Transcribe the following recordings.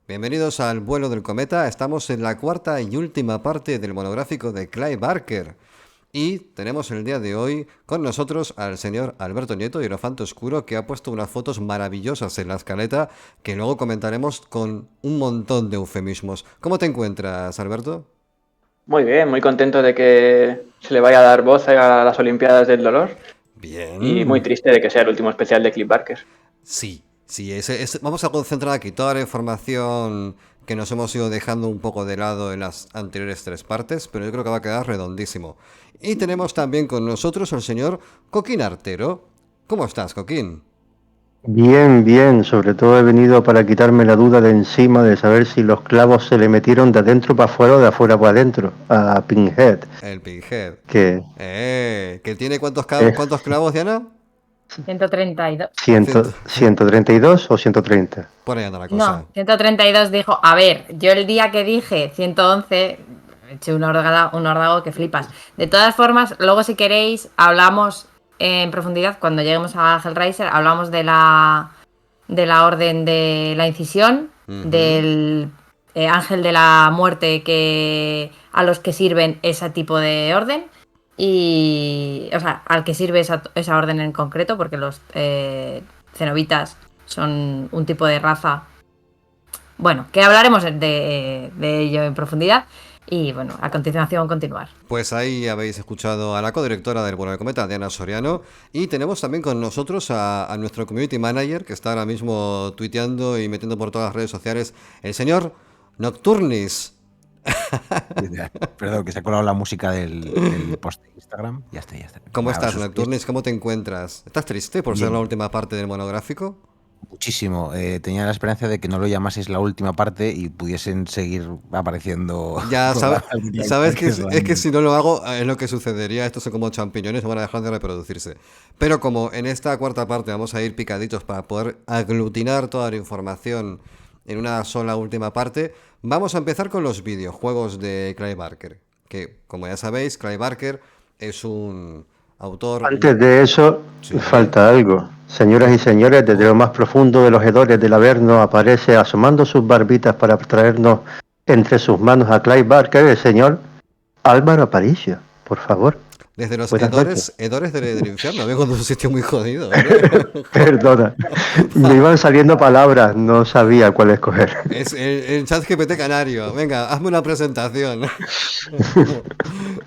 Bienvenidos al vuelo del cometa. Estamos en la cuarta y última parte del monográfico de Clive Barker. Y tenemos el día de hoy con nosotros al señor Alberto Nieto, Hierofanto Oscuro, que ha puesto unas fotos maravillosas en la escaleta que luego comentaremos con un montón de eufemismos. ¿Cómo te encuentras, Alberto? Muy bien, muy contento de que se le vaya a dar voz a las Olimpiadas del Dolor y muy Bien. triste de que sea el último especial de Cliff Barker. Sí, vamos a concentrar aquí toda la información que nos hemos ido dejando un poco de lado en las anteriores tres partes, pero yo creo que va a quedar redondísimo. Y tenemos también con nosotros al señor Coquín Artero. ¿Cómo estás, Coquín? Bien, bien, sobre todo he venido para quitarme la duda de encima de saber si los clavos se le metieron de adentro para afuera o de afuera para adentro a Pinhead, El Pinhead. que ¿Que tiene es cuántos clavos, Diana? 132. 100, Ciento- 132 o 130. Por ahí anda la cosa. No, 132 dijo. A ver, yo el día que dije 111, eché un órdago que flipas. De todas formas, luego si queréis, hablamos en profundidad, cuando lleguemos a Hellraiser, hablamos de la orden de la incisión, Ujú. del ángel de la muerte a los que sirven ese tipo de orden. Y, o sea, al que sirve esa orden en concreto, porque los cenobitas son un tipo de raza. Bueno, que hablaremos de ello en profundidad. Y bueno, a continuación continuar. Pues ahí habéis escuchado a la codirectora del Vuelo del Cometa, Diana Soriano, y tenemos también con nosotros a nuestro community manager, que está ahora mismo tuiteando y metiendo por todas las redes sociales, el señor Nocturnis. Perdón, que se ha colado la música del post de Instagram. Ya está, ya está. ¿Cómo Nada, estás, os escucho. Nocturnis? ¿Cómo te encuentras? ¿Estás triste por ser la Bien, última parte del monográfico? muchísimo. Tenía la esperanza de que no lo llamaseis la última parte y pudiesen seguir apareciendo Ya sabes, programas de Clive sabes que Barker es que random. si no lo hago es lo que sucedería. Estos son como champiñones, no van a dejar de reproducirse. Pero como en esta cuarta parte vamos a ir picaditos para poder aglutinar toda la información en una sola última parte, vamos a empezar con los videojuegos de Clive Barker. Que, como ya sabéis, Clive Barker es un autor... Antes de eso, Sí. falta algo. Señoras y señores, desde lo más profundo de los hedores del Averno aparece asomando sus barbitas para traernos entre sus manos a Clive Barker, el señor Álvaro Aparicio. Por favor, Desde los buenas noches. hedores del infierno, vengo de un sitio muy jodido, ¿eh? Perdona, me iban saliendo palabras, no sabía cuál escoger. Es el chat GPT canario. Venga, hazme una presentación.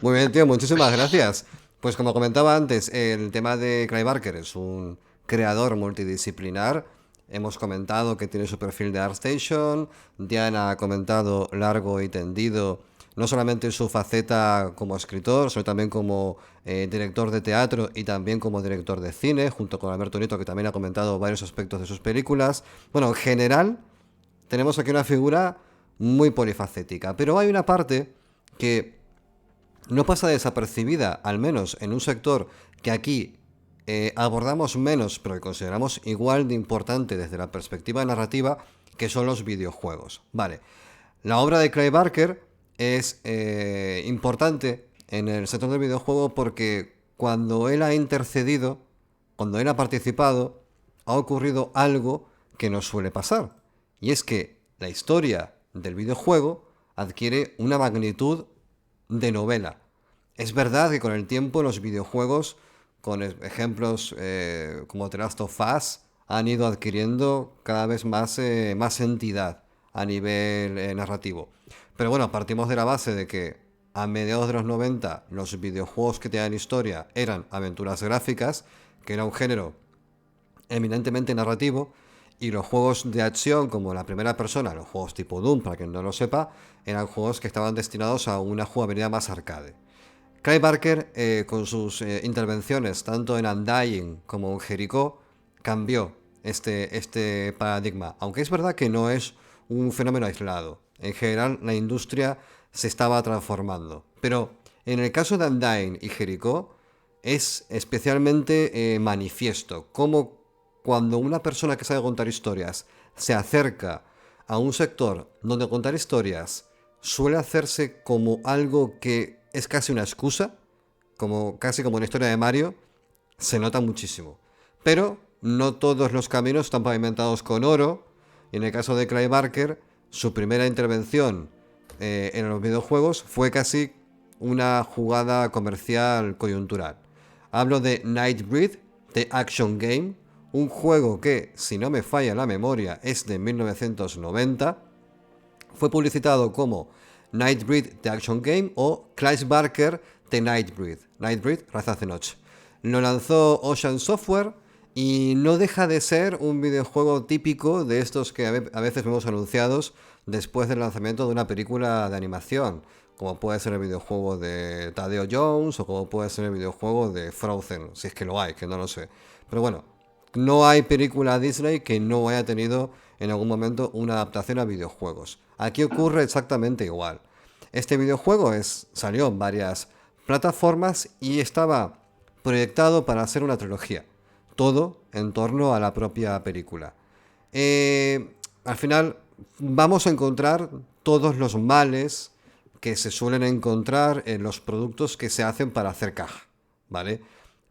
Muy bien, tío, muchísimas gracias. Pues como comentaba antes, el tema de Clive Barker es un creador multidisciplinar. Hemos comentado que tiene su perfil de ArtStation. Diana ha comentado largo y tendido no solamente su faceta como escritor, sino también como director de teatro y también como director de cine, junto con Alberto Nieto, que también ha comentado varios aspectos de sus películas. Bueno, en general, tenemos aquí una figura muy polifacética, pero hay una parte que no pasa desapercibida, al menos en un sector que aquí abordamos menos, pero que consideramos igual de importante desde la perspectiva narrativa, que son los videojuegos. Vale, la obra de Clive Barker es importante en el sector del videojuego porque cuando él ha intercedido, cuando él ha participado, ha ocurrido algo que no suele pasar. Y es que la historia del videojuego adquiere una magnitud de novela. Es verdad que con el tiempo los videojuegos, con ejemplos como The Last of Us, han ido adquiriendo cada vez más entidad a nivel narrativo. Pero bueno, partimos de la base de que a mediados de los 90 los videojuegos que tenían historia eran aventuras gráficas, que era un género eminentemente narrativo, y los juegos de acción como la primera persona, los juegos tipo Doom, para quien no lo sepa, eran juegos que estaban destinados a una jugabilidad más arcade. Clive Barker, con sus intervenciones tanto en Undying como en Jericho, cambió este paradigma. Aunque es verdad que no es un fenómeno aislado. En general, la industria se estaba transformando. Pero en el caso de Undying y Jericho, es especialmente manifiesto cómo cuando una persona que sabe contar historias se acerca a un sector donde contar historias suele hacerse como algo que es casi una excusa, casi como una historia de Mario, se nota muchísimo. Pero no todos los caminos están pavimentados con oro, y en el caso de Clive Barker, su primera intervención en los videojuegos fue casi una jugada comercial coyuntural. Hablo de Nightbreed, The Action Game, un juego que, si no me falla la memoria, es de 1990. Fue publicitado como Nightbreed, The Action Game o Clive Barker, The Nightbreed. Nightbreed, Razas de Noche. Lo lanzó Ocean Software y no deja de ser un videojuego típico de estos que a veces vemos anunciados después del lanzamiento de una película de animación, como puede ser el videojuego de Tadeo Jones o como puede ser el videojuego de Frozen, si es que lo hay, que no lo sé. Pero bueno, no hay película Disney que no haya tenido en algún momento una adaptación a videojuegos. Aquí ocurre exactamente igual. Este videojuego salió en varias plataformas y estaba proyectado para hacer una trilogía. Todo en torno a la propia película. Al final vamos a encontrar todos los males que se suelen encontrar en los productos que se hacen para hacer caja, ¿vale?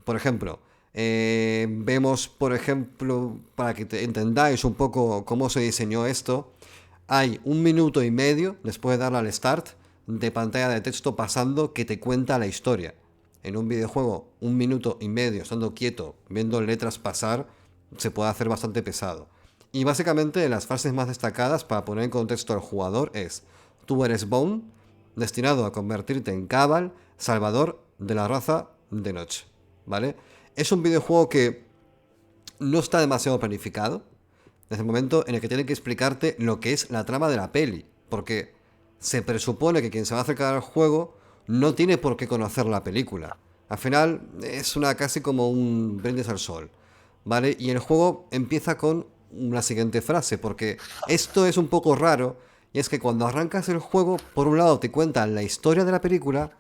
Por ejemplo, vemos, por ejemplo, para que entendáis un poco cómo se diseñó esto, hay 1 minuto y medio, después de darle al start, de pantalla de texto pasando que te cuenta la historia. En un videojuego, 1 minuto y medio estando quieto, viendo letras pasar, se puede hacer bastante pesado. Y básicamente las frases más destacadas para poner en contexto al jugador es: tú eres Bone, destinado a convertirte en Cabal, salvador de la raza de noche, ¿vale? Es un videojuego que no está demasiado planificado, desde el momento en el que tienen que explicarte lo que es la trama de la peli, porque se presupone que quien se va a acercar al juego no tiene por qué conocer la película. Al final es casi como un brindis al sol, ¿vale? Y el juego empieza con una siguiente frase, porque esto es un poco raro, y es que cuando arrancas el juego, por un lado te cuenta la historia de la película,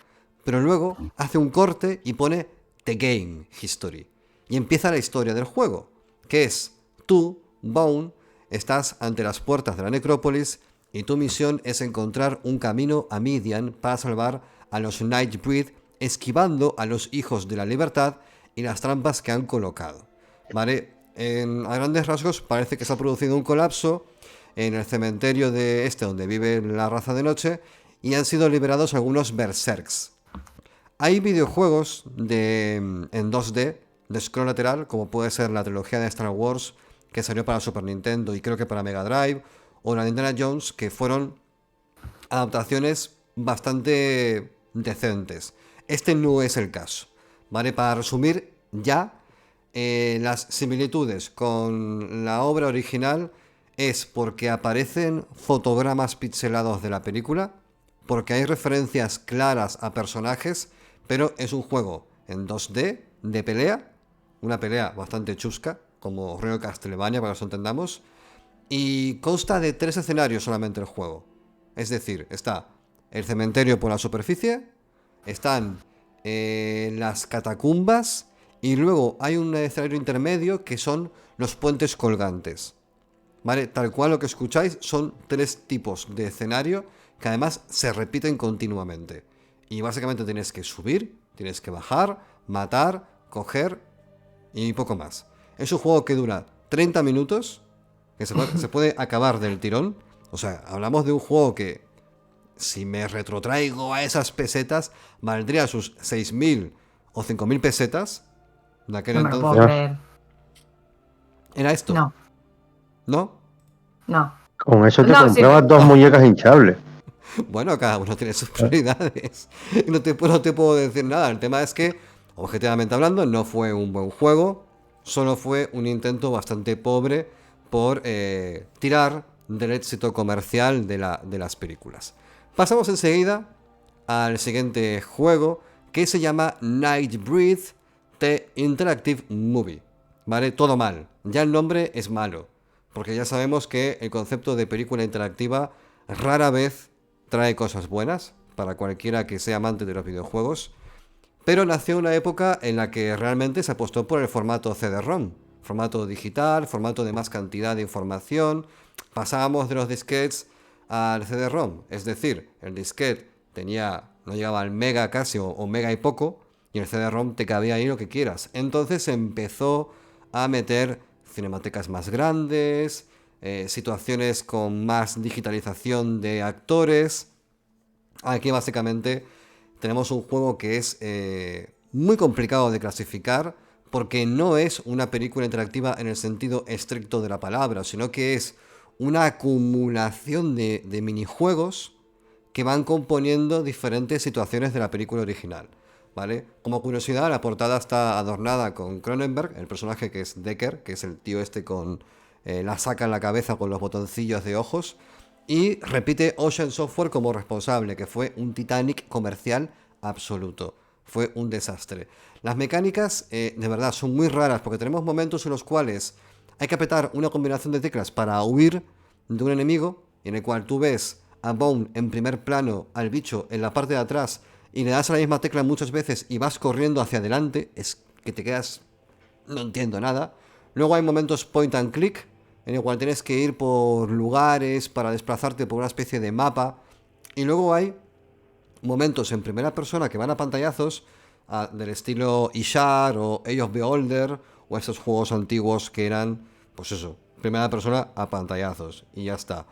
pero luego hace un corte y pone The Game History. Y empieza la historia del juego, que es tú, Bone, estás ante las puertas de la necrópolis y tu misión es encontrar un camino a Midian para salvar a los Nightbreed, esquivando a los hijos de la libertad y las trampas que han colocado, ¿vale? A grandes rasgos parece que se ha producido un colapso en el cementerio donde vive la raza de noche y han sido liberados algunos berserks. Hay videojuegos en 2D de scroll lateral, como puede ser la trilogía de Star Wars que salió para Super Nintendo y creo que para Mega Drive, o la de Indiana Jones, que fueron adaptaciones bastante decentes. Este no es el caso, ¿vale? Para resumir ya, las similitudes con la obra original es porque aparecen fotogramas pixelados de la película, porque hay referencias claras a personajes, pero es un juego en 2D de pelea, una pelea bastante chusca, como Reino de Castlevania, para que nos entendamos, y consta de 3 escenarios solamente el juego. Es decir, está el cementerio por la superficie, están las catacumbas, y luego hay un escenario intermedio que son los puentes colgantes. ¿Vale? Tal cual lo que escucháis son 3 tipos de escenario que además se repiten continuamente. Y básicamente tienes que subir, tienes que bajar, matar, coger y poco más. Es un juego que dura 30 minutos, que se puede acabar del tirón. O sea, hablamos de un juego que, si me retrotraigo a esas pesetas, valdría sus 6.000 o 5.000 pesetas de aquel No me lo entonces. puedo creer. ¿Era esto? No, ¿No? no. Con eso te No, comprabas sí. 2 muñecas hinchables. Bueno, cada uno tiene sus prioridades. No te puedo decir nada. El tema es que, objetivamente hablando, no fue un buen juego. Solo fue un intento bastante pobre por tirar del éxito comercial de las películas. Pasamos enseguida al siguiente juego, que se llama Nightbreed The Interactive Movie. ¿Vale? Todo mal. Ya el nombre es malo, porque ya sabemos que el concepto de película interactiva rara vez trae cosas buenas para cualquiera que sea amante de los videojuegos, pero nació en una época en la que realmente se apostó por el formato CD-ROM, formato digital, formato de más cantidad de información. Pasábamos de los disquetes al CD-ROM, es decir, el disquete no llegaba al mega casi o mega y poco, y el CD-ROM te cabía ahí lo que quieras. Entonces se empezó a meter cinematecas más grandes, situaciones con más digitalización de actores. Aquí básicamente tenemos un juego que es muy complicado de clasificar porque no es una película interactiva en el sentido estricto de la palabra, sino que es una acumulación de minijuegos que van componiendo diferentes situaciones de la película original, ¿vale? Como curiosidad, la portada está adornada con Cronenberg, el personaje que es Decker, que es el tío este con la saca en la cabeza con los botoncillos de ojos, y repite Ocean Software como responsable, que fue un Titanic comercial absoluto. Fue un desastre. Las mecánicas, de verdad, son muy raras porque tenemos momentos en los cuales hay que apretar una combinación de teclas para huir de un enemigo, en el cual tú ves a Bone en primer plano, al bicho en la parte de atrás, y le das a la misma tecla muchas veces y vas corriendo hacia adelante, es que te quedas... no entiendo nada. Luego hay momentos point and click, en el cual tienes que ir por lugares para desplazarte por una especie de mapa. Y luego hay momentos en primera persona que van a pantallazos del estilo Ishar o Age of Beholder o esos juegos antiguos que eran, pues eso, primera persona a pantallazos y ya está.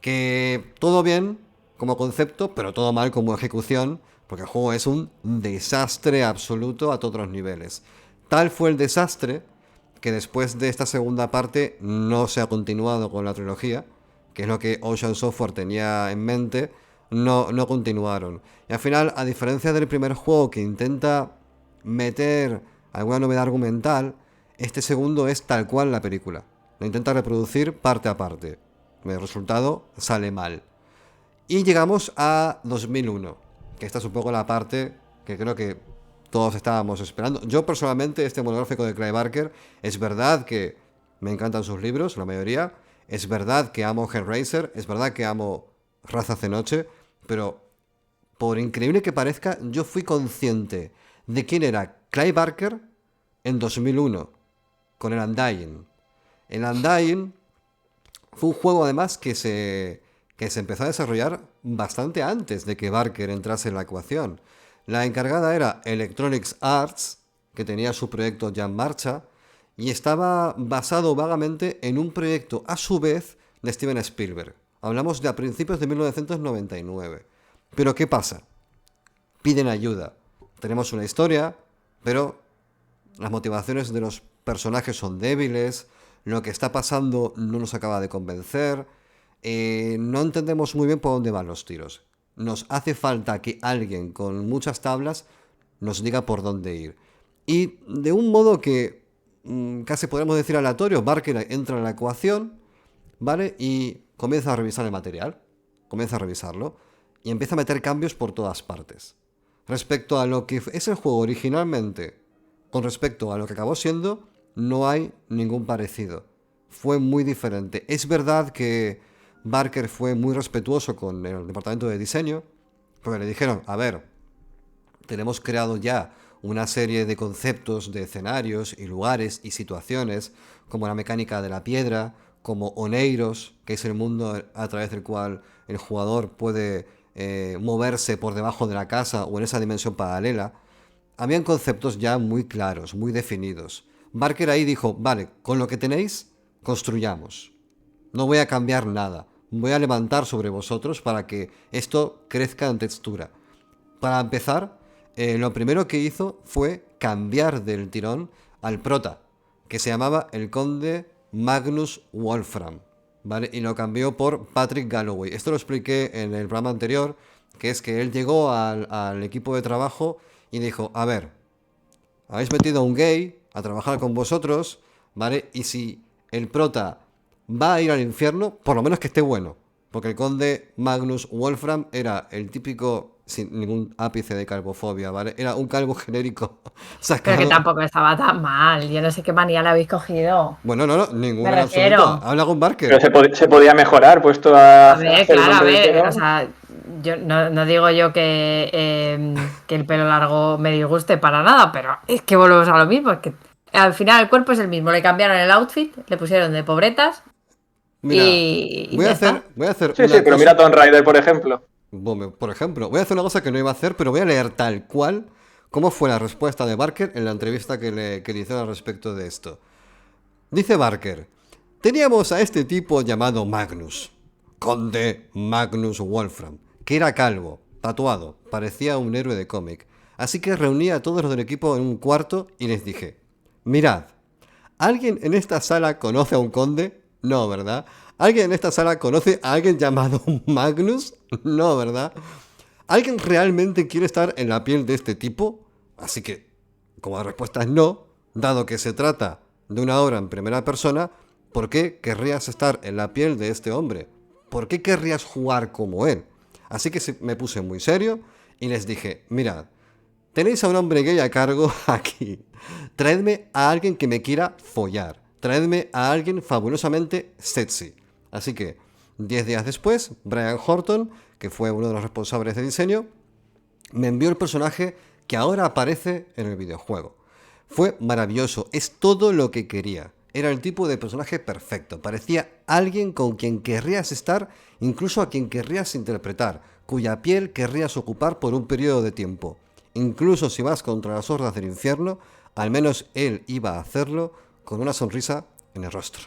Que todo bien como concepto, pero todo mal como ejecución, porque el juego es un desastre absoluto a todos los niveles. Tal fue el desastre que después de esta segunda parte no se ha continuado con la trilogía, que es lo que Ocean Software tenía en mente. No continuaron. Y al final, a diferencia del primer juego que intenta meter alguna novedad argumental, este segundo es tal cual la película. Lo intenta reproducir parte a parte. El resultado sale mal. Y llegamos a 2001, que esta es un poco la parte que creo que todos estábamos esperando. Yo personalmente, este monográfico de Clive Barker, es verdad que me encantan sus libros, la mayoría. Es verdad que amo Hellraiser, es verdad que amo Razas de Noche, pero por increíble que parezca, yo fui consciente de quién era Clive Barker en 2001, con el Undying. El Undying fue un juego además que se empezó a desarrollar bastante antes de que Barker entrase en la ecuación. La encargada era Electronic Arts, que tenía su proyecto ya en marcha, y estaba basado vagamente en un proyecto a su vez de Steven Spielberg. Hablamos de a principios de 1999. Pero ¿qué pasa? Piden ayuda. Tenemos una historia, pero las motivaciones de los personajes son débiles, lo que está pasando no nos acaba de convencer, no entendemos muy bien por dónde van los tiros. Nos hace falta que alguien con muchas tablas nos diga por dónde ir. Y de un modo que casi podemos decir aleatorio, Barker entra en la ecuación, ¿vale? Y comienza a revisar el material, comienza a revisarlo y empieza a meter cambios por todas partes. Respecto a lo que es el juego originalmente, con respecto a lo que acabó siendo, no hay ningún parecido. Fue muy diferente. Es verdad que Barker fue muy respetuoso con el departamento de diseño, porque le dijeron, a ver, tenemos creado ya una serie de conceptos de escenarios y lugares y situaciones, como la mecánica de la piedra, como Oneiros, que es el mundo a través del cual el jugador puede moverse por debajo de la casa o en esa dimensión paralela. Habían conceptos ya muy claros, muy definidos. Barker ahí dijo, vale, con lo que tenéis, construyamos. No voy a cambiar nada. Voy a levantar sobre vosotros para que esto crezca en textura. Para empezar, lo primero que hizo fue cambiar del tirón al prota, que se llamaba el conde Magnus Wolfram, ¿vale? Y lo cambió por Patrick Galloway. Esto lo expliqué en el programa anterior, que es que él llegó al equipo de trabajo y dijo, a ver, habéis metido a un gay a trabajar con vosotros, ¿vale? Y si el prota va a ir al infierno, por lo menos que esté bueno. Porque el conde Magnus Wolfram era el típico, sin ningún ápice de calvofobia, ¿vale? Era un calvo genérico sacado. Pero que tampoco estaba tan mal. Yo no sé qué manía le habéis cogido. Bueno, no, ninguna Me en absoluto. refiero. Habla con Barker. Pero se podía mejorar, puesto a... A ver, claro, a ver. O sea, yo no digo yo que el pelo largo me disguste para nada, pero es que volvemos a lo mismo. Es que al final el cuerpo es el mismo. Le cambiaron el outfit, le pusieron de pobretas. Mira, y voy a hacer Sí, pero cosa. mira Tomb Raider, por ejemplo. Bueno, por ejemplo, voy a hacer una cosa que no iba a hacer, pero voy a leer tal cual cómo fue la respuesta de Barker en la entrevista que le hicieron al respecto de esto. Dice Barker, Teníamos a este tipo llamado Magnus, Conde Magnus Wolfram, que era calvo, tatuado, parecía un héroe de cómic. Así que reuní a todos los del equipo en un cuarto y les dije: mirad, ¿alguien en esta sala conoce a un conde? No, ¿verdad? ¿Alguien en esta sala conoce a alguien llamado Magnus? No, ¿verdad? ¿Alguien realmente quiere estar en la piel de este tipo? Así que, como la respuesta es no, dado que se trata de una obra en primera persona, ¿por qué querrías estar en la piel de este hombre? ¿Por qué querrías jugar como él? Así que me puse muy serio y les dije: mirad, tenéis a un hombre gay a cargo aquí. Traedme a alguien que me quiera follar. Traedme a alguien fabulosamente sexy. Así que, 10 días después, Brian Horton, que fue uno de los responsables de diseño, me envió el personaje que ahora aparece en el videojuego. Fue maravilloso, es todo lo que quería. Era el tipo de personaje perfecto. Parecía alguien con quien querrías estar, incluso a quien querrías interpretar, cuya piel querrías ocupar por un periodo de tiempo. Incluso si vas contra las hordas del infierno, al menos él iba a hacerlo con una sonrisa en el rostro.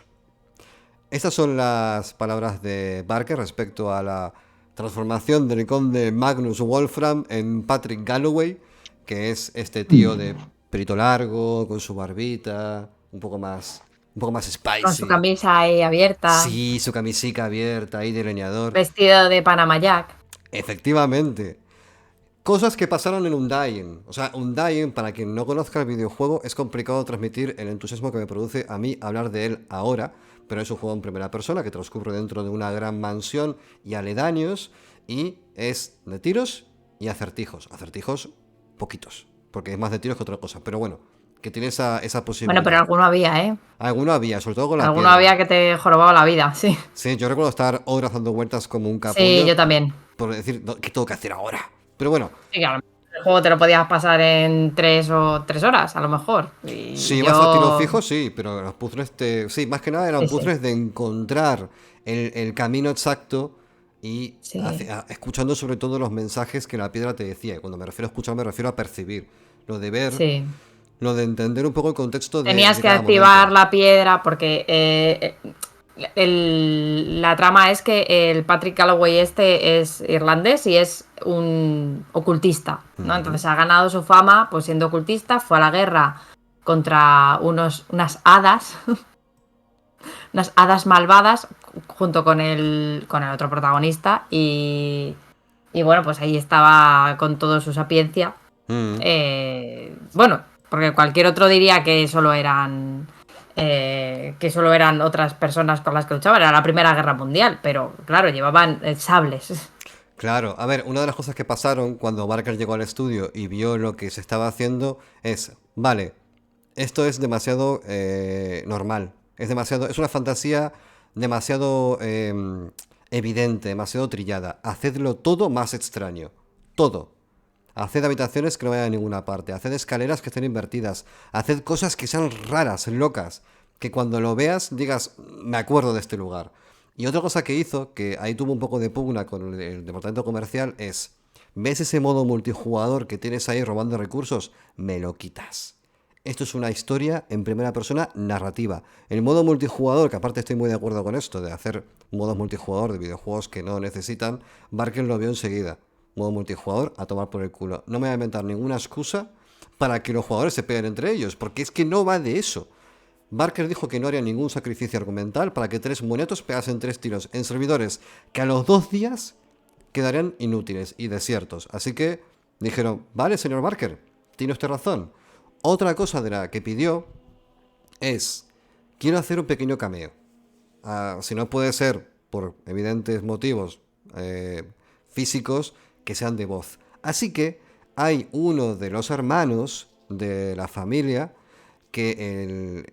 Estas son las palabras de Barker respecto a la transformación del conde Magnus Wolfram en Patrick Galloway, que es este tío de pelito largo, con su barbita, un poco más spicy. Con su camisa ahí abierta. Sí, su camisica abierta ahí de leñador. Vestido de Panama Jack. Efectivamente. Cosas que pasaron en Undying. O sea, Undying, para quien no conozca el videojuego, es complicado transmitir el entusiasmo que me produce a mí hablar de él ahora, pero es un juego en primera persona que transcurre dentro de una gran mansión y aledaños, y es de tiros y acertijos. Acertijos poquitos, porque es más de tiros que otra cosa, pero bueno, que tiene esa posibilidad. Bueno, pero alguno había, ¿eh? Alguno había, sobre todo con la Alguno piedra. había que te jorobaba la vida, sí. Sí, yo recuerdo estar horas dando vueltas como un capullo. Sí, yo también. Por decir, ¿qué tengo que hacer ahora? Pero bueno. Sí, que a lo mejor el juego te lo podías pasar en 3 horas, a lo mejor. Y si ibas a tiro fijo, sí, pero los puzzles sí, más que nada eran puzzles de encontrar el camino exacto y escuchando sobre todo los mensajes que la piedra te decía. Y cuando me refiero a escuchar, me refiero a percibir. Lo de ver, lo de entender un poco el contexto de... Tenías que activar la piedra porque... la trama es que el Patrick Galloway es irlandés y es un ocultista, ¿no? Entonces ha ganado su fama pues siendo ocultista, fue a la guerra contra unas hadas, unas hadas malvadas junto con el otro protagonista y bueno, pues ahí estaba con toda su sapiencia. Bueno, porque cualquier otro diría que solo eran otras personas con las que luchaban. Era la Primera Guerra Mundial, pero claro, llevaban sables. Claro, a ver, una de las cosas que pasaron cuando Barker llegó al estudio y vio lo que se estaba haciendo es, vale, esto es demasiado normal, es una fantasía demasiado evidente, demasiado trillada. Hacedlo todo más extraño, todo. Haced habitaciones que no vayan a ninguna parte, haced escaleras que estén invertidas, haced cosas que sean raras, locas, que cuando lo veas digas, me acuerdo de este lugar. Y otra cosa que hizo, que ahí tuvo un poco de pugna con el departamento comercial, es, ¿ves ese modo multijugador que tienes ahí robando recursos? Me lo quitas. Esto es una historia en primera persona narrativa. El modo multijugador, que aparte estoy muy de acuerdo con esto, de hacer modos multijugador de videojuegos que no necesitan, Barker lo vio enseguida. Modo multijugador a tomar por el culo. No me voy a inventar ninguna excusa para que los jugadores se peguen entre ellos, porque es que no va de eso. Barker dijo que no haría ningún sacrificio argumental para que 3 monetos pegasen 3 tiros en servidores que a los 2 días quedarían inútiles y desiertos. Así que dijeron, vale, señor Barker, tiene usted razón. Otra cosa de la que pidió es, quiero hacer un pequeño cameo. Si no puede ser por evidentes motivos físicos, que sean de voz. Así que hay uno de los hermanos de la familia que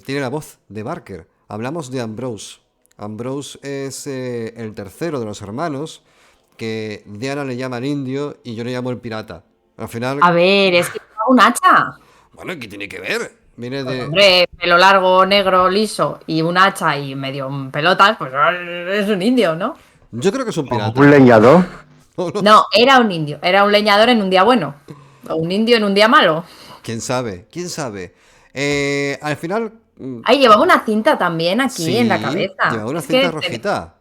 tiene la voz de Barker. Hablamos de Ambrose. Ambrose es el tercero de los hermanos, que Diana le llama el indio y yo le llamo el pirata. Al final... A ver, es que lleva un hacha. Bueno, ¿qué tiene que ver? Viene de... Hombre, pelo largo, negro, liso y un hacha y medio pelotas, pues es un indio, ¿no? Yo creo que es un pirata. ¿Un leñador? No, era un indio. Era un leñador en un día bueno. O un indio en un día malo. ¿Quién sabe? ¿Quién sabe? Al final, Ay, llevaba una cinta también aquí Sí, en la cabeza. llevaba una Es cinta que rojita.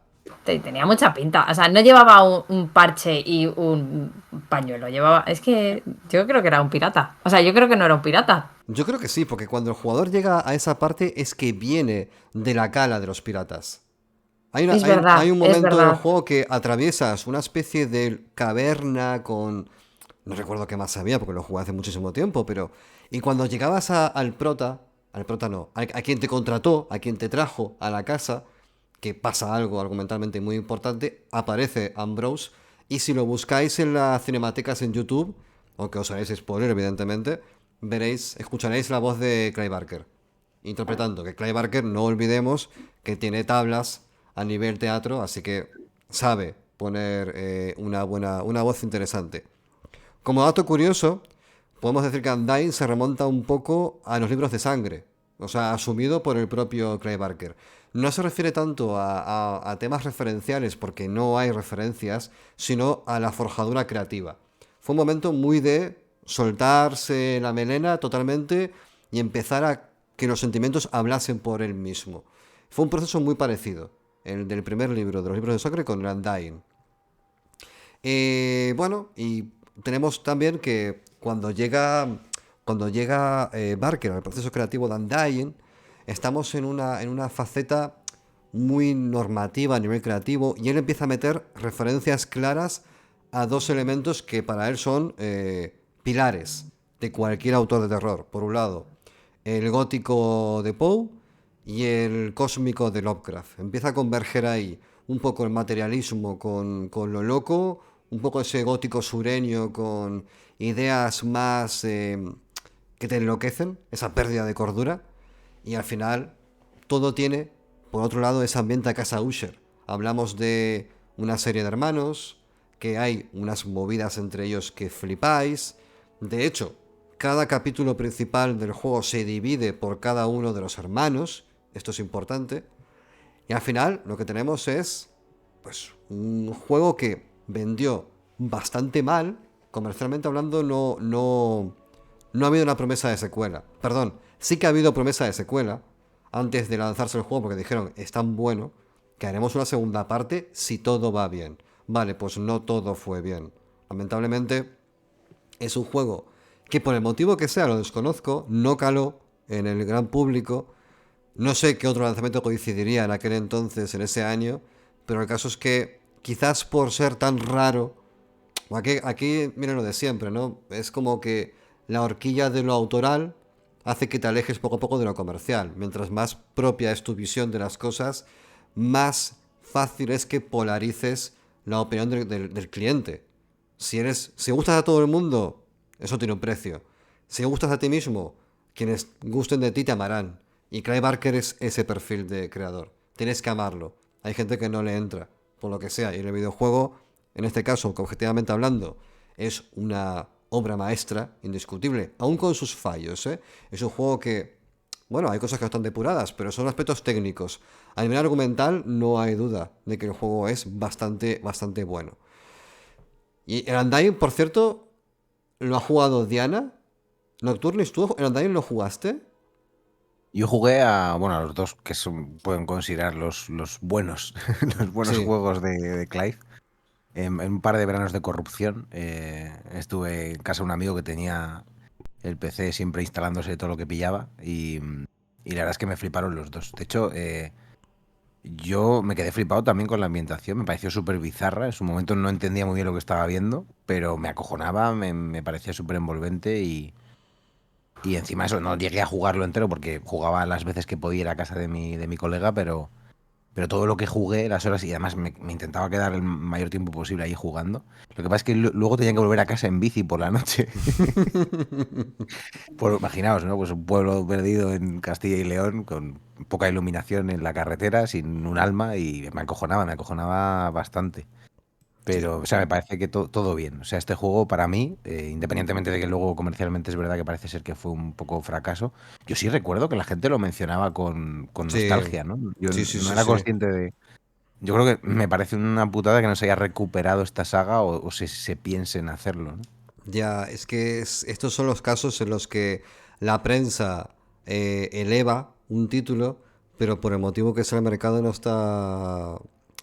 tenía mucha pinta. O sea, no llevaba un parche y un pañuelo. Llevaba. Es que yo creo que era un pirata. O sea, yo creo que no era un pirata. Yo creo que sí, porque cuando el jugador llega a esa parte es que viene de la cala de los piratas. Es Hay verdad, un es momento del verdad. juego que atraviesas una especie de caverna con... No recuerdo qué más había porque lo jugué hace muchísimo tiempo, pero... Y cuando llegabas al prota no, a quien te contrató, a quien te trajo a la casa, que pasa algo argumentalmente muy importante, aparece Ambrose, y si lo buscáis en las cinemáticas en YouTube, aunque os haréis spoiler evidentemente, escucharéis la voz de Clive Barker interpretando, que Clive Barker, no olvidemos que tiene tablas a nivel teatro, así que sabe poner una voz interesante. Como dato curioso, podemos decir que Undyne se remonta un poco a los libros de sangre, o sea, asumido por el propio Clive Barker. No se refiere tanto a temas referenciales, porque no hay referencias, sino a la forjadura creativa. Fue un momento muy de soltarse la melena totalmente y empezar a que los sentimientos hablasen por él mismo. Fue un proceso muy parecido, el del primer libro, de los libros de Sacre, con el Undying. Bueno, y tenemos también que cuando llega Barker al proceso creativo de Undying, estamos en una faceta muy normativa a nivel creativo y él empieza a meter referencias claras a dos elementos que para él son pilares de cualquier autor de terror. Por un lado, el gótico de Poe y el cósmico de Lovecraft. Empieza a converger ahí un poco el materialismo con lo loco, un poco ese gótico sureño con ideas más que te enloquecen, esa pérdida de cordura. Y al final todo tiene, por otro lado, ese ambiente a casa Usher. Hablamos de una serie de hermanos, que hay unas movidas entre ellos que flipáis. De hecho, cada capítulo principal del juego se divide por cada uno de los hermanos. Esto es importante. Y al final lo que tenemos es pues un juego que vendió bastante mal. Comercialmente hablando, no ha habido una promesa de secuela. Perdón, sí que ha habido promesa de secuela antes de lanzarse el juego, porque dijeron, es tan bueno que haremos una segunda parte si todo va bien. Vale, pues no todo fue bien. Lamentablemente es un juego que por el motivo que sea, lo desconozco, no caló en el gran público. No sé qué otro lanzamiento coincidiría en aquel entonces, en ese año, pero el caso es que quizás por ser tan raro, aquí miren lo de siempre, ¿no? Es como que la horquilla de lo autoral hace que te alejes poco a poco de lo comercial. Mientras más propia es tu visión de las cosas, más fácil es que polarices la opinión del cliente. Si gustas a todo el mundo, eso tiene un precio. Si gustas a ti mismo, quienes gusten de ti te amarán. Y Clive Barker es ese perfil de creador. Tienes que amarlo. Hay gente que no le entra, por lo que sea. Y el videojuego, en este caso, que objetivamente hablando, es una obra maestra, indiscutible, aún con sus fallos, ¿eh? Es un juego que, bueno, hay cosas que no están depuradas, pero son aspectos técnicos. A nivel argumental, no hay duda de que el juego es bastante, bastante bueno. Y el Undying, por cierto, lo ha jugado Diana. Nocturnis, ¿tú el Undying lo jugaste? Yo jugué a los dos que pueden considerar los buenos, los buenos Sí. juegos de Clive. En un par de veranos de corrupción estuve en casa de un amigo que tenía el PC siempre instalándose todo lo que pillaba y la verdad es que me fliparon los dos. De hecho, yo me quedé flipado también con la ambientación, me pareció súper bizarra. En su momento no entendía muy bien lo que estaba viendo, pero me acojonaba, me parecía súper envolvente y encima eso, no llegué a jugarlo entero porque jugaba las veces que podía ir a casa de mi colega, pero todo lo que jugué, las horas, y además me intentaba quedar el mayor tiempo posible ahí jugando. Lo que pasa es que luego tenía que volver a casa en bici por la noche. Imaginaos, ¿no? Pues un pueblo perdido en Castilla y León con poca iluminación en la carretera, sin un alma, y me acojonaba bastante. Sí. Pero, o sea, me parece que todo bien. O sea, este juego para mí, independientemente de que luego comercialmente es verdad que parece ser que fue un poco fracaso, yo sí recuerdo que la gente lo mencionaba con Sí, nostalgia, ¿no? Yo sí, sí, no sí, era sí. consciente de... Yo creo que me parece una putada que no se haya recuperado esta saga o se piense en hacerlo, ¿no? Ya, es que estos son los casos en los que la prensa eleva un título, pero por el motivo que sea el mercado no está...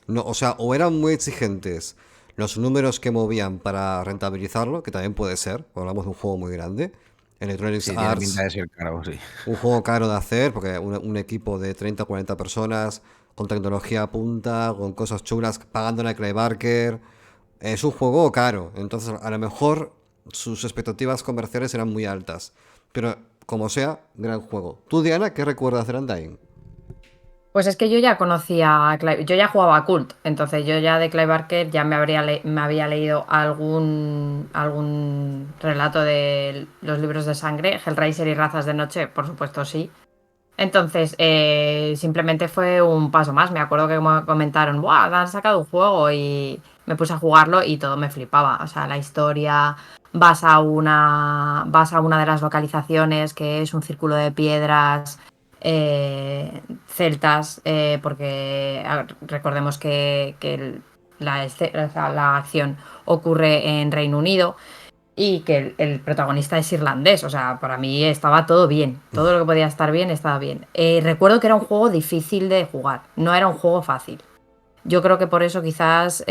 No, o sea, o eran muy exigentes los números que movían para rentabilizarlo, que también puede ser, hablamos de un juego muy grande. Electronic Sí, tiene pinta Arts, de ser caro, sí. un juego caro de hacer, porque un equipo de 30 o 40 personas, con tecnología a punta, con cosas chulas, pagándole a Clay Barker, es un juego caro. Entonces, a lo mejor sus expectativas comerciales eran muy altas. Pero, como sea, gran juego. ¿Tú, Diana, qué recuerdas de Undying? Pues es que yo ya conocía a Clive, yo ya jugaba a Cult, entonces yo ya de Clive Barker ya me había leído algún relato de los libros de sangre, Hellraiser y Razas de Noche, por supuesto sí. Entonces, simplemente fue un paso más. Me acuerdo que me comentaron, ¡buah! Han sacado un juego y me puse a jugarlo y todo me flipaba. O sea, la historia, vas a una de las localizaciones que es un círculo de piedras celtas, porque recordemos que la acción ocurre en Reino Unido y que el protagonista es irlandés. O sea, para mí estaba todo bien. Todo lo que podía estar bien estaba bien. Recuerdo que era un juego difícil de jugar. No era un juego fácil. Yo creo que por eso quizás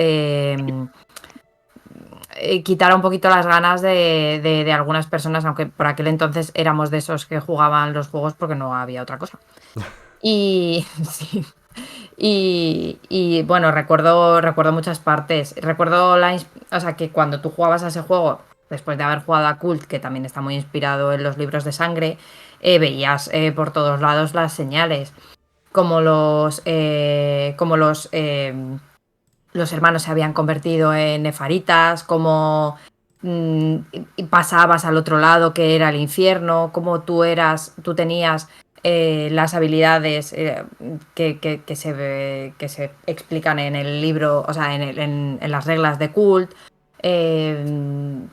quitara un poquito las ganas de algunas personas, aunque por aquel entonces éramos de esos que jugaban los juegos porque no había otra cosa. Y sí. Bueno, recuerdo muchas partes. Recuerdo o sea, que cuando tú jugabas a ese juego, después de haber jugado a Cult, que también está muy inspirado en los libros de sangre, veías por todos lados las señales, como los hermanos se habían convertido en nefaritas, como pasabas al otro lado que era el infierno, como tú tenías las habilidades que se explican en el libro, o sea, en las reglas de Cult.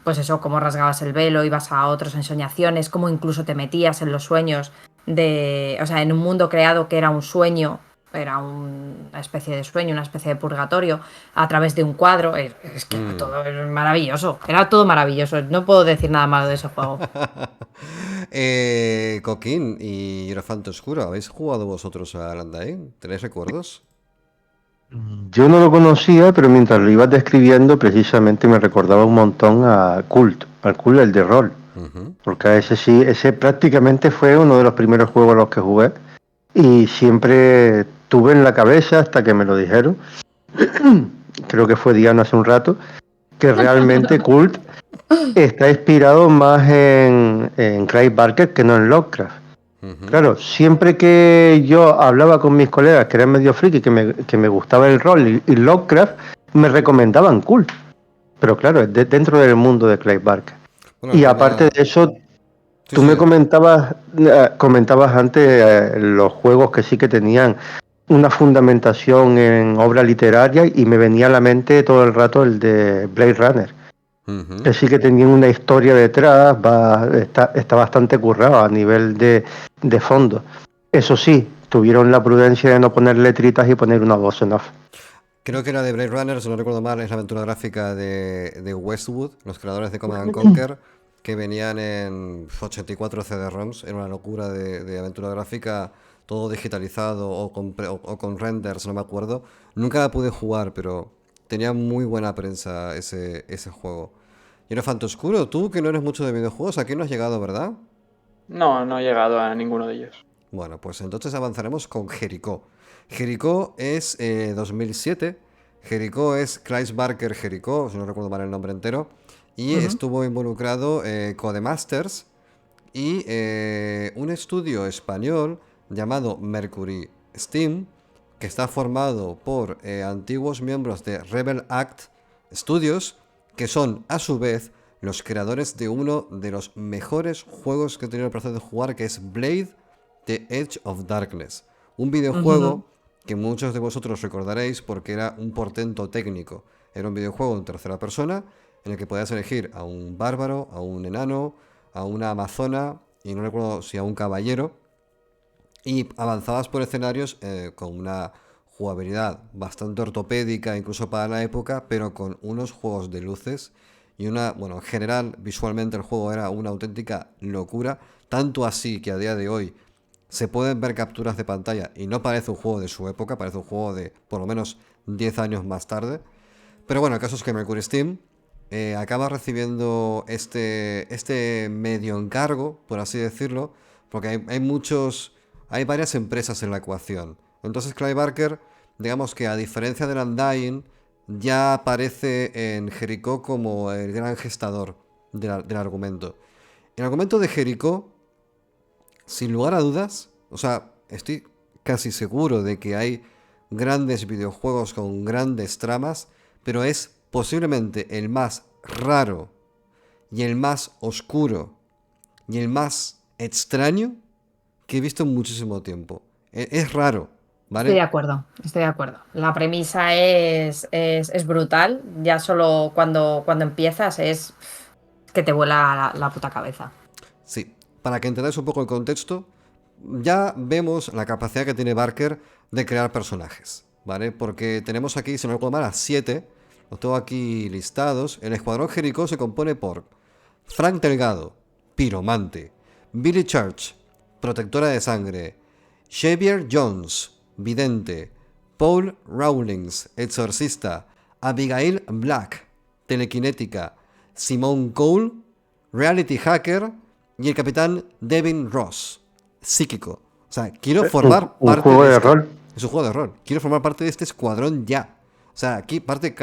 Pues eso, cómo rasgabas el velo, ibas a otros ensoñaciones, cómo incluso te metías en los sueños o sea, en un mundo creado que era un sueño, era una especie de sueño, una especie de purgatorio, a través de un cuadro. Es que era todo maravilloso, era todo maravilloso. No puedo decir nada malo de ese juego. Coquín y Hierofanto Oscuro, ¿habéis jugado vosotros a Undying? ¿Tenéis recuerdos? Yo no lo conocía, pero mientras lo ibas describiendo, precisamente me recordaba un montón a Cult, al Cult el de rol. Porque a ese sí, ese prácticamente fue uno de los primeros juegos a los que jugué. Y siempre tuve en la cabeza, hasta que me lo dijeron, creo que fue Diana hace un rato, que realmente Cult está inspirado más en Clive Barker que no en Lovecraft. Claro, siempre que yo hablaba con mis colegas que eran medio friki, que me gustaba el rol y Lovecraft, me recomendaban Cult. Pero claro, es dentro del mundo de Clive Barker. Bueno, Y aparte de eso, sí, tú sí. me comentabas antes los juegos que sí que tenían una fundamentación en obra literaria y me venía a la mente todo el rato el de Blade Runner. Que sí que tenía una historia detrás, está bastante currado a nivel de fondo. Eso sí, tuvieron la prudencia de no poner letritas y poner una voz en off. Creo que la de Blade Runner, si no recuerdo mal, es la aventura gráfica de Westwood, los creadores de Command & Conquer, que venían en 84 CD-ROMs. Era una locura de aventura gráfica, todo digitalizado o con renders, no me acuerdo. Nunca la pude jugar, pero tenía muy buena prensa ese juego. Y Hierofanto Oscuro, tú que no eres mucho de videojuegos, aquí no has llegado, ¿verdad? No, no he llegado a ninguno de ellos. Bueno, pues entonces avanzaremos con Jericho. Jericho es 2007. Jericho es Clive Barker Jericho, si no recuerdo mal el nombre entero. Y estuvo involucrado Codemasters y un estudio español llamado Mercury Steam, que está formado por antiguos miembros de Rebel Act Studios, que son a su vez los creadores de uno de los mejores juegos que he tenido el placer de jugar, que es Blade: The Edge of Darkness. Un videojuego que muchos de vosotros recordaréis porque era un portento técnico. Era un videojuego en tercera persona en el que podías elegir a un bárbaro, a un enano, a una amazona y no recuerdo si a un caballero, y avanzabas por escenarios con una jugabilidad bastante ortopédica incluso para la época, pero con unos juegos de luces y bueno, en general visualmente el juego era una auténtica locura, tanto así que a día de hoy se pueden ver capturas de pantalla y no parece un juego de su época, parece un juego de por lo menos 10 años más tarde. Pero bueno, el caso es que Mercury Steam acaba recibiendo este medio encargo, por así decirlo, porque hay varias empresas en la ecuación. Entonces Clive Barker, digamos que a diferencia del Undying, ya aparece en Jericho como el gran gestador del argumento. El argumento de Jericho, sin lugar a dudas, o sea, estoy casi seguro de que hay grandes videojuegos con grandes tramas, pero es posiblemente el más raro y el más oscuro y el más extraño que he visto en muchísimo tiempo. Es raro, ¿vale? Estoy de acuerdo. La premisa es brutal, ya solo cuando empiezas es que te vuela la puta cabeza. Sí, para que entendáis un poco el contexto, ya vemos la capacidad que tiene Barker de crear personajes, ¿vale? Porque tenemos aquí, si no recuerdo mal, a 7, los tengo aquí listados. El escuadrón Jericho se compone por Frank Delgado, piromante; Billy Church, protectora de sangre; Xavier Jones, vidente; Paul Rawlings, exorcista; Abigail Black, telequinética; Simone Cole, reality hacker; y el capitán Devin Ross, psíquico. O sea, quiero formar un parte juego de de este. rol. Es un juego de rol. Quiero formar parte de este escuadrón ya. O sea, aquí parte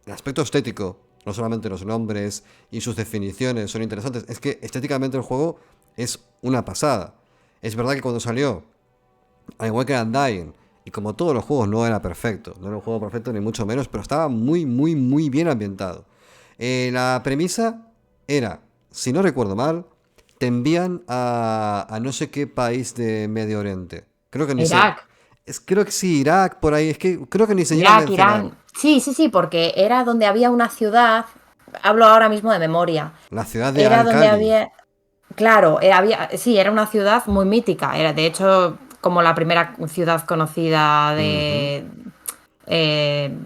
el aspecto estético, no solamente los nombres y sus definiciones son interesantes, es que estéticamente el juego es una pasada. Es verdad que cuando salió, al igual que Undying, y como todos los juegos, no era perfecto. No era un juego perfecto ni mucho menos, pero estaba muy, muy, muy bien ambientado. La premisa era, si no recuerdo mal, te envían a no sé qué país de Medio Oriente. Creo que ni sé. Irak. Creo que sí, Irak, por ahí. Es que creo que ni se llega a Irak, mencionar. Irán. Sí, porque era donde había una ciudad, hablo ahora mismo de memoria, La ciudad de era donde Al-Khali. había, claro, sí, era una ciudad muy mítica, era de hecho como la primera ciudad conocida Ujú. de... eh,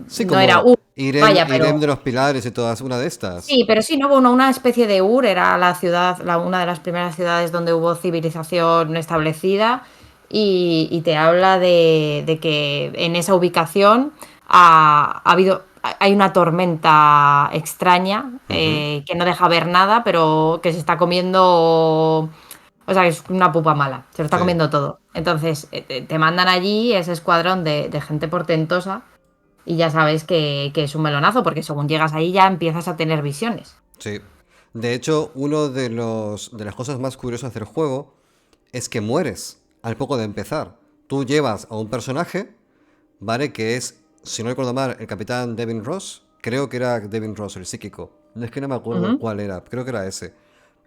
Sí, no era como Ur, Irem, vaya, Irem pero de los Pilares y todas, una de estas. sí, pero sí, no hubo una especie de Ur, era la ciudad, una de las primeras ciudades donde hubo civilización establecida y te habla de que en esa ubicación hay una tormenta extraña Ujú. que no deja ver nada, pero que se está comiendo, o sea, que es una pupa mala, se lo está Sí. comiendo todo. Entonces te mandan allí ese escuadrón de gente portentosa y ya sabes que es un melonazo, porque según llegas ahí ya empiezas a tener visiones. Sí. De hecho, uno de las cosas más curiosas del juego es que mueres al poco de empezar. Tú llevas a un personaje, ¿vale? Que es, si no recuerdo mal, el capitán Devin Ross. Creo que era Devin Ross, el psíquico. Es que no me acuerdo Ujú. cuál era. Creo que era ese.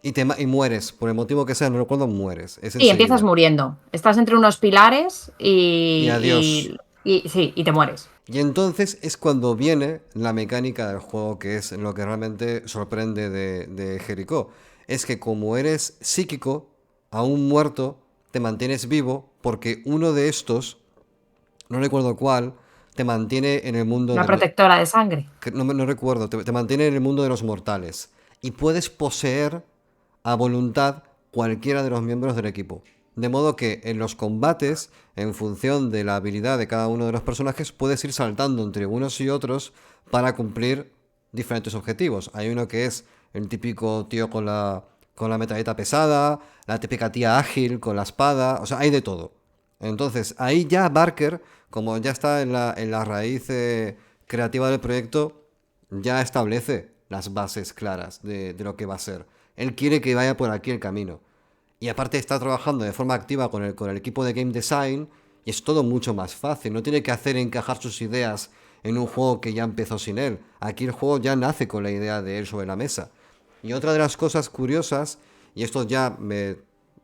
Y mueres. Por el motivo que sea, no recuerdo, mueres. Es Sí, empiezas enseguida. muriendo. Estás entre unos pilares Y adiós. y te mueres. Y entonces es cuando viene la mecánica del juego, que es lo que realmente sorprende de Jericho. Es que como eres psíquico, aún muerto, te mantienes vivo porque uno de estos, no recuerdo cuál, te mantiene en el mundo Una de los... protectora de sangre. No recuerdo, te mantiene en el mundo de los mortales. Y puedes poseer a voluntad cualquiera de los miembros del equipo. De modo que en los combates, en función de la habilidad de cada uno de los personajes, puedes ir saltando entre unos y otros para cumplir diferentes objetivos. Hay uno que es el típico tío con la metralleta pesada, la típica tía ágil con la espada, o sea, hay de todo. Entonces, ahí ya Barker, como ya está en la raíz creativa del proyecto, ya establece las bases claras de lo que va a ser. Él quiere que vaya por aquí el camino. Y aparte está trabajando de forma activa con el equipo de Game Design y es todo mucho más fácil. No tiene que hacer encajar sus ideas en un juego que ya empezó sin él. Aquí el juego ya nace con la idea de él sobre la mesa. Y otra de las cosas curiosas, y esto ya me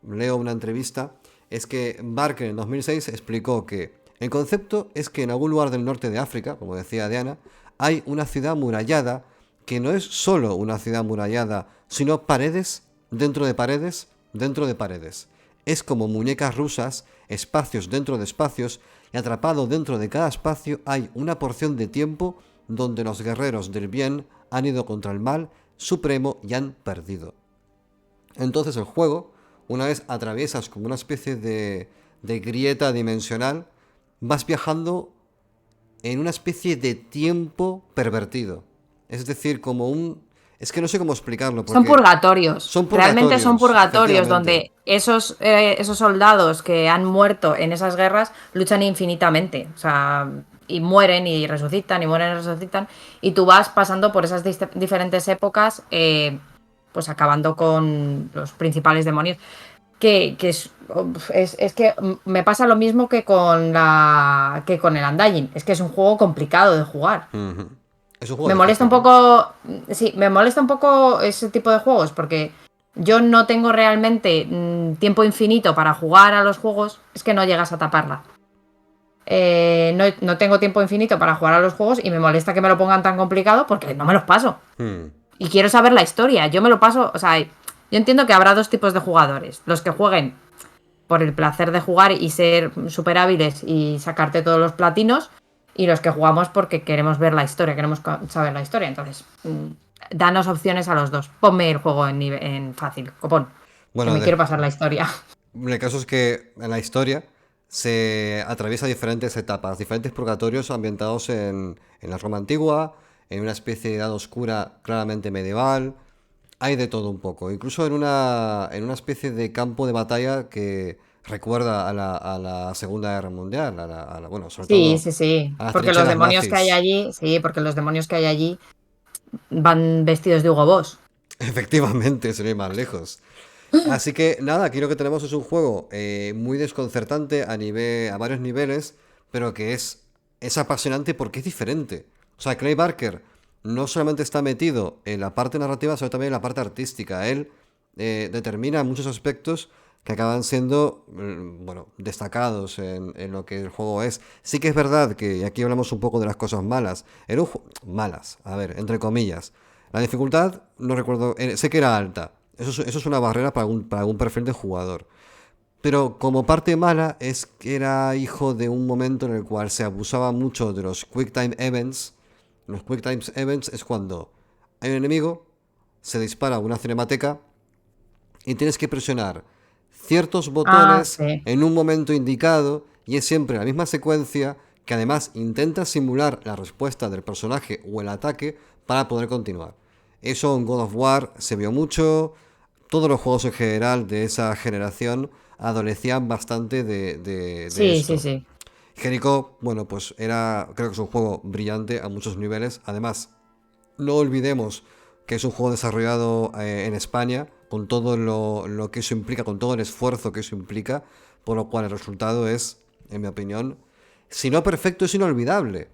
leo una entrevista, es que Barker en 2006 explicó que el concepto es que en algún lugar del norte de África, como decía Diana, hay una ciudad murallada que no es solo una ciudad murallada, sino paredes dentro de paredes dentro de paredes. Es como muñecas rusas, espacios dentro de espacios, y atrapado dentro de cada espacio hay una porción de tiempo donde los guerreros del bien han ido contra el mal supremo y han perdido. Entonces el juego, una vez atraviesas como una especie de grieta dimensional, vas viajando en una especie de tiempo pervertido. Es decir, como un... Es que no sé cómo explicarlo. Son purgatorios. Realmente son efectivamente. purgatorios donde esos soldados que han muerto en esas guerras luchan infinitamente. O sea, y mueren y resucitan y mueren y resucitan. Y tú vas pasando por esas diferentes épocas, pues acabando con los principales demonios. Que es que me pasa lo mismo que con el Undying. Es que es un juego complicado de jugar. Uh-huh. Es un juego Me molesta un poco. Sí, me molesta un poco ese tipo de juegos porque yo no tengo realmente tiempo infinito para jugar a los juegos. Es que no llegas a taparla. No tengo tiempo infinito para jugar a los juegos y me molesta que me lo pongan tan complicado porque no me los paso. Y quiero saber la historia. Yo me lo paso. O sea, yo entiendo que habrá dos tipos de jugadores. Los que jueguen por el placer de jugar y ser súper hábiles y sacarte todos los platinos. Y los que jugamos porque queremos ver la historia, queremos saber la historia. Entonces, danos opciones a los dos. Ponme el juego en fácil, copón. Bueno, que me quiero pasar la historia. El caso es que en la historia se atraviesa diferentes etapas, diferentes purgatorios ambientados en la Roma antigua, en una especie de edad oscura claramente medieval. Hay de todo un poco, incluso en una especie de campo de batalla que recuerda a la Segunda Guerra Mundial, bueno, sobre todo sí. Porque los demonios nazis que hay allí, porque los demonios que hay allí van vestidos de Hugo Boss. Efectivamente, sin ir más lejos. Así que nada, aquí lo que tenemos es un juego muy desconcertante a varios niveles, pero que es apasionante porque es diferente. O sea, Clive Barker no solamente está metido en la parte narrativa, sino también en la parte artística. Él determina muchos aspectos que acaban siendo, bueno, destacados en lo que el juego es. Sí que es verdad que, y aquí hablamos un poco de las cosas malas, malas, a ver, entre comillas. La dificultad, no recuerdo, sé que era alta. Eso es una barrera para algún perfil de jugador. Pero como parte mala es que era hijo de un momento en el cual se abusaba mucho de los Quick Time Events. Los Quick Time Events es cuando hay un enemigo, se dispara una cinemateca y tienes que presionar ciertos botones en un momento indicado y es siempre la misma secuencia que además intenta simular la respuesta del personaje o el ataque para poder continuar. Eso en God of War se vio mucho, todos los juegos en general de esa generación adolecían bastante de esto. Sí. Jericho, bueno, pues creo que es un juego brillante a muchos niveles. Además, no olvidemos que es un juego desarrollado en España, con todo lo que eso implica, con todo el esfuerzo que eso implica, por lo cual el resultado es, en mi opinión, si no perfecto, es inolvidable.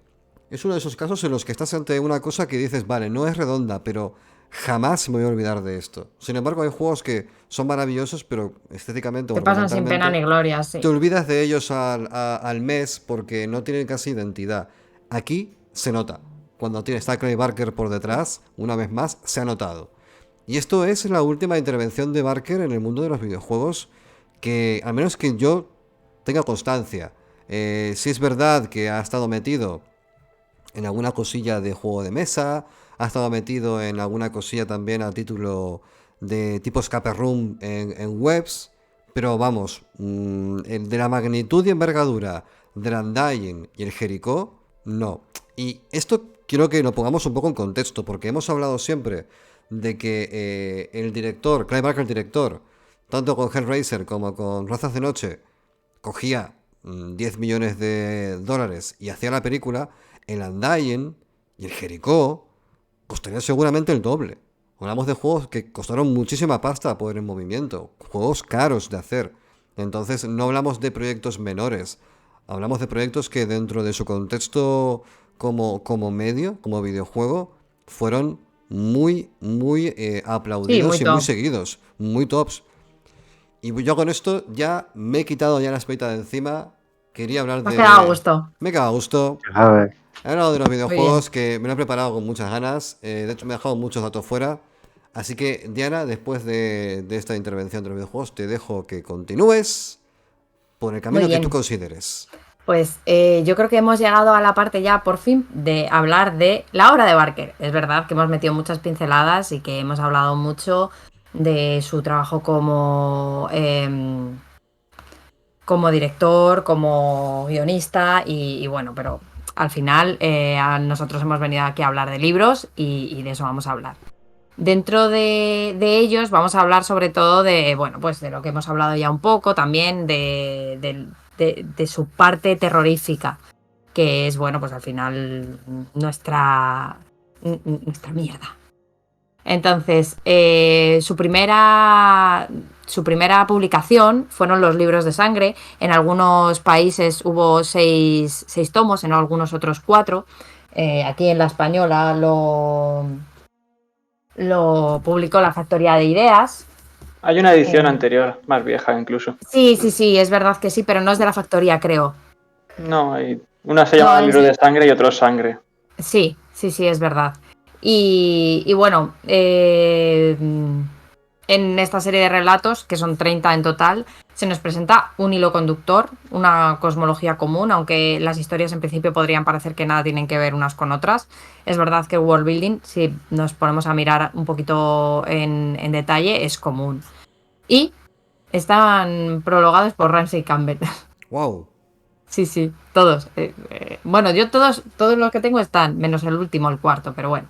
Es uno de esos casos en los que estás ante una cosa que dices, vale, no es redonda, pero jamás me voy a olvidar de esto. Sin embargo, hay juegos que son maravillosos, pero estéticamente te pasan sin pena ni gloria, sí. Te olvidas de ellos al mes porque no tienen casi identidad. Aquí se nota. Cuando está Clive Barker por detrás, una vez más, se ha notado. Y esto es la última intervención de Barker en el mundo de los videojuegos que, al menos que yo tenga constancia. Sí es verdad que ha estado metido en alguna cosilla de juego de mesa, ha estado metido en alguna cosilla también a título de tipo escape room en webs, pero vamos, de la magnitud y envergadura del Undying y el Jericho, no. Y esto quiero que lo pongamos un poco en contexto, porque hemos hablado siempre de que el director, Clive Barker, el director, tanto con Hellraiser como con Razas de Noche, cogía 10 millones de dólares y hacía la película. El Undying y el Jericho costarían seguramente el doble. Hablamos de juegos que costaron muchísima pasta poner en movimiento, juegos caros de hacer. Entonces no hablamos de proyectos menores, hablamos de proyectos que dentro de su contexto como medio, como videojuego, fueron muy aplaudidos y muy seguidos, muy tops. Y yo con esto ya me he quitado ya la espita de encima. Quería hablar de... Me queda a gusto. Me queda a gusto. A ver. He hablado de los videojuegos que me lo he preparado con muchas ganas. De hecho, me he dejado muchos datos fuera. Así que, Diana, después de esta intervención de los videojuegos, te dejo que continúes por el camino que tú consideres. Pues yo creo que hemos llegado a la parte ya, por fin, de hablar de la obra de Barker. Es verdad que hemos metido muchas pinceladas y que hemos hablado mucho de su trabajo como director, como guionista y bueno, pero al final nosotros hemos venido aquí a hablar de libros y de eso vamos a hablar. Dentro de ellos vamos a hablar sobre todo de, bueno, pues de lo que hemos hablado ya un poco, también de su parte terrorífica, que es, bueno, pues al final nuestra mierda. Entonces, su primera publicación fueron los libros de sangre. En algunos países hubo 6 tomos, en algunos otros 4. Aquí en la española lo publicó la Factoría de Ideas. Hay una edición anterior, más vieja incluso. Sí, es verdad que sí, pero no es de la Factoría, creo. No, una se llama Libro de Sangre y otro Sangre. Sí, es verdad. Y bueno, en esta serie de relatos, que son 30 en total, se nos presenta un hilo conductor, una cosmología común, aunque las historias en principio podrían parecer que nada tienen que ver unas con otras. Es verdad que world building, si nos ponemos a mirar un poquito en detalle, es común. Y están prologados por Ramsey Campbell. ¡Wow! Sí, todos. Bueno, yo todos los que tengo están, menos el último, el cuarto, pero bueno.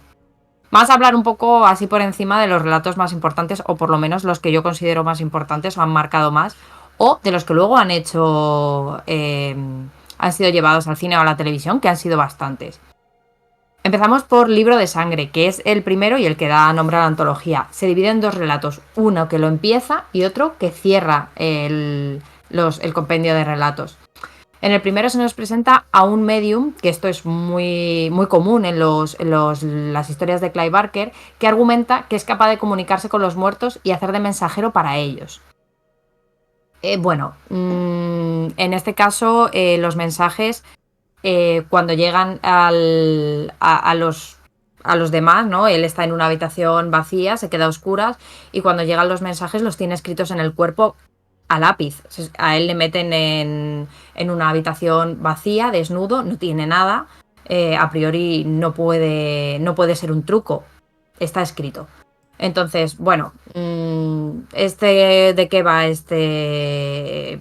Vamos a hablar un poco así por encima de los relatos más importantes, o por lo menos los que yo considero más importantes o han marcado más, o de los que luego han hecho, han sido llevados al cine o a la televisión, que han sido bastantes. Empezamos por Libro de Sangre, que es el primero y el que da nombre a la antología. Se divide en 2 relatos, uno que lo empieza y otro que cierra el compendio de relatos. En el primero se nos presenta a un medium, que esto es muy, muy común en las historias de Clive Barker, que argumenta que es capaz de comunicarse con los muertos y hacer de mensajero para ellos. En este caso, los mensajes, cuando llegan a los demás, ¿no? Él está en una habitación vacía, se queda a oscuras, y cuando llegan los mensajes los tiene escritos en el cuerpo a lápiz. A él le meten en una habitación vacía, desnudo, no tiene nada. A priori no puede ser un truco. Está escrito. Entonces, bueno, ¿de qué va este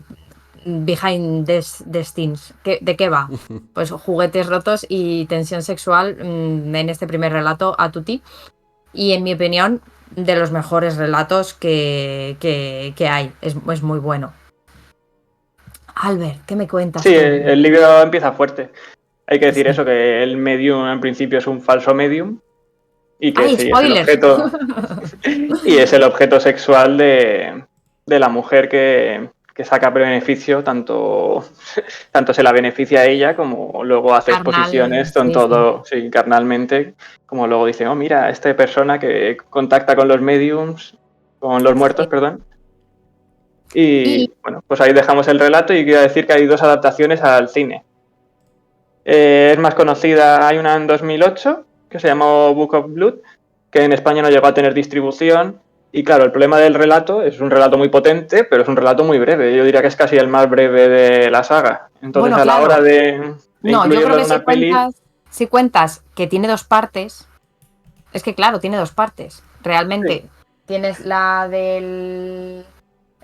Behind the Scenes? ¿De qué va? Pues juguetes rotos y tensión sexual en este primer relato a tutti. Y en mi opinión, de los mejores relatos que hay. Es muy bueno. Albert, ¿qué me cuentas? Sí, el libro empieza fuerte. Hay que decir eso, que el medium en principio es un falso medium y que sí, es el objeto sexual de la mujer que saca beneficio, tanto se la beneficia a ella como luego hace exposiciones carnalmente, como luego dice, oh mira, esta persona que contacta con los mediums, con los muertos, perdón. Y bueno, pues ahí dejamos el relato y quiero decir que hay 2 adaptaciones al cine. Es más conocida, hay una en 2008 que se llamó Book of Blood, que en España no llegó a tener distribución. Y claro, el problema del relato es un relato muy potente, pero es un relato muy breve. Yo diría que es casi el más breve de la saga. Entonces, bueno, a la hora de incluirlo en una peli... Si cuentas que tiene 2 partes, es que claro, tiene 2 partes. Realmente sí. Tienes la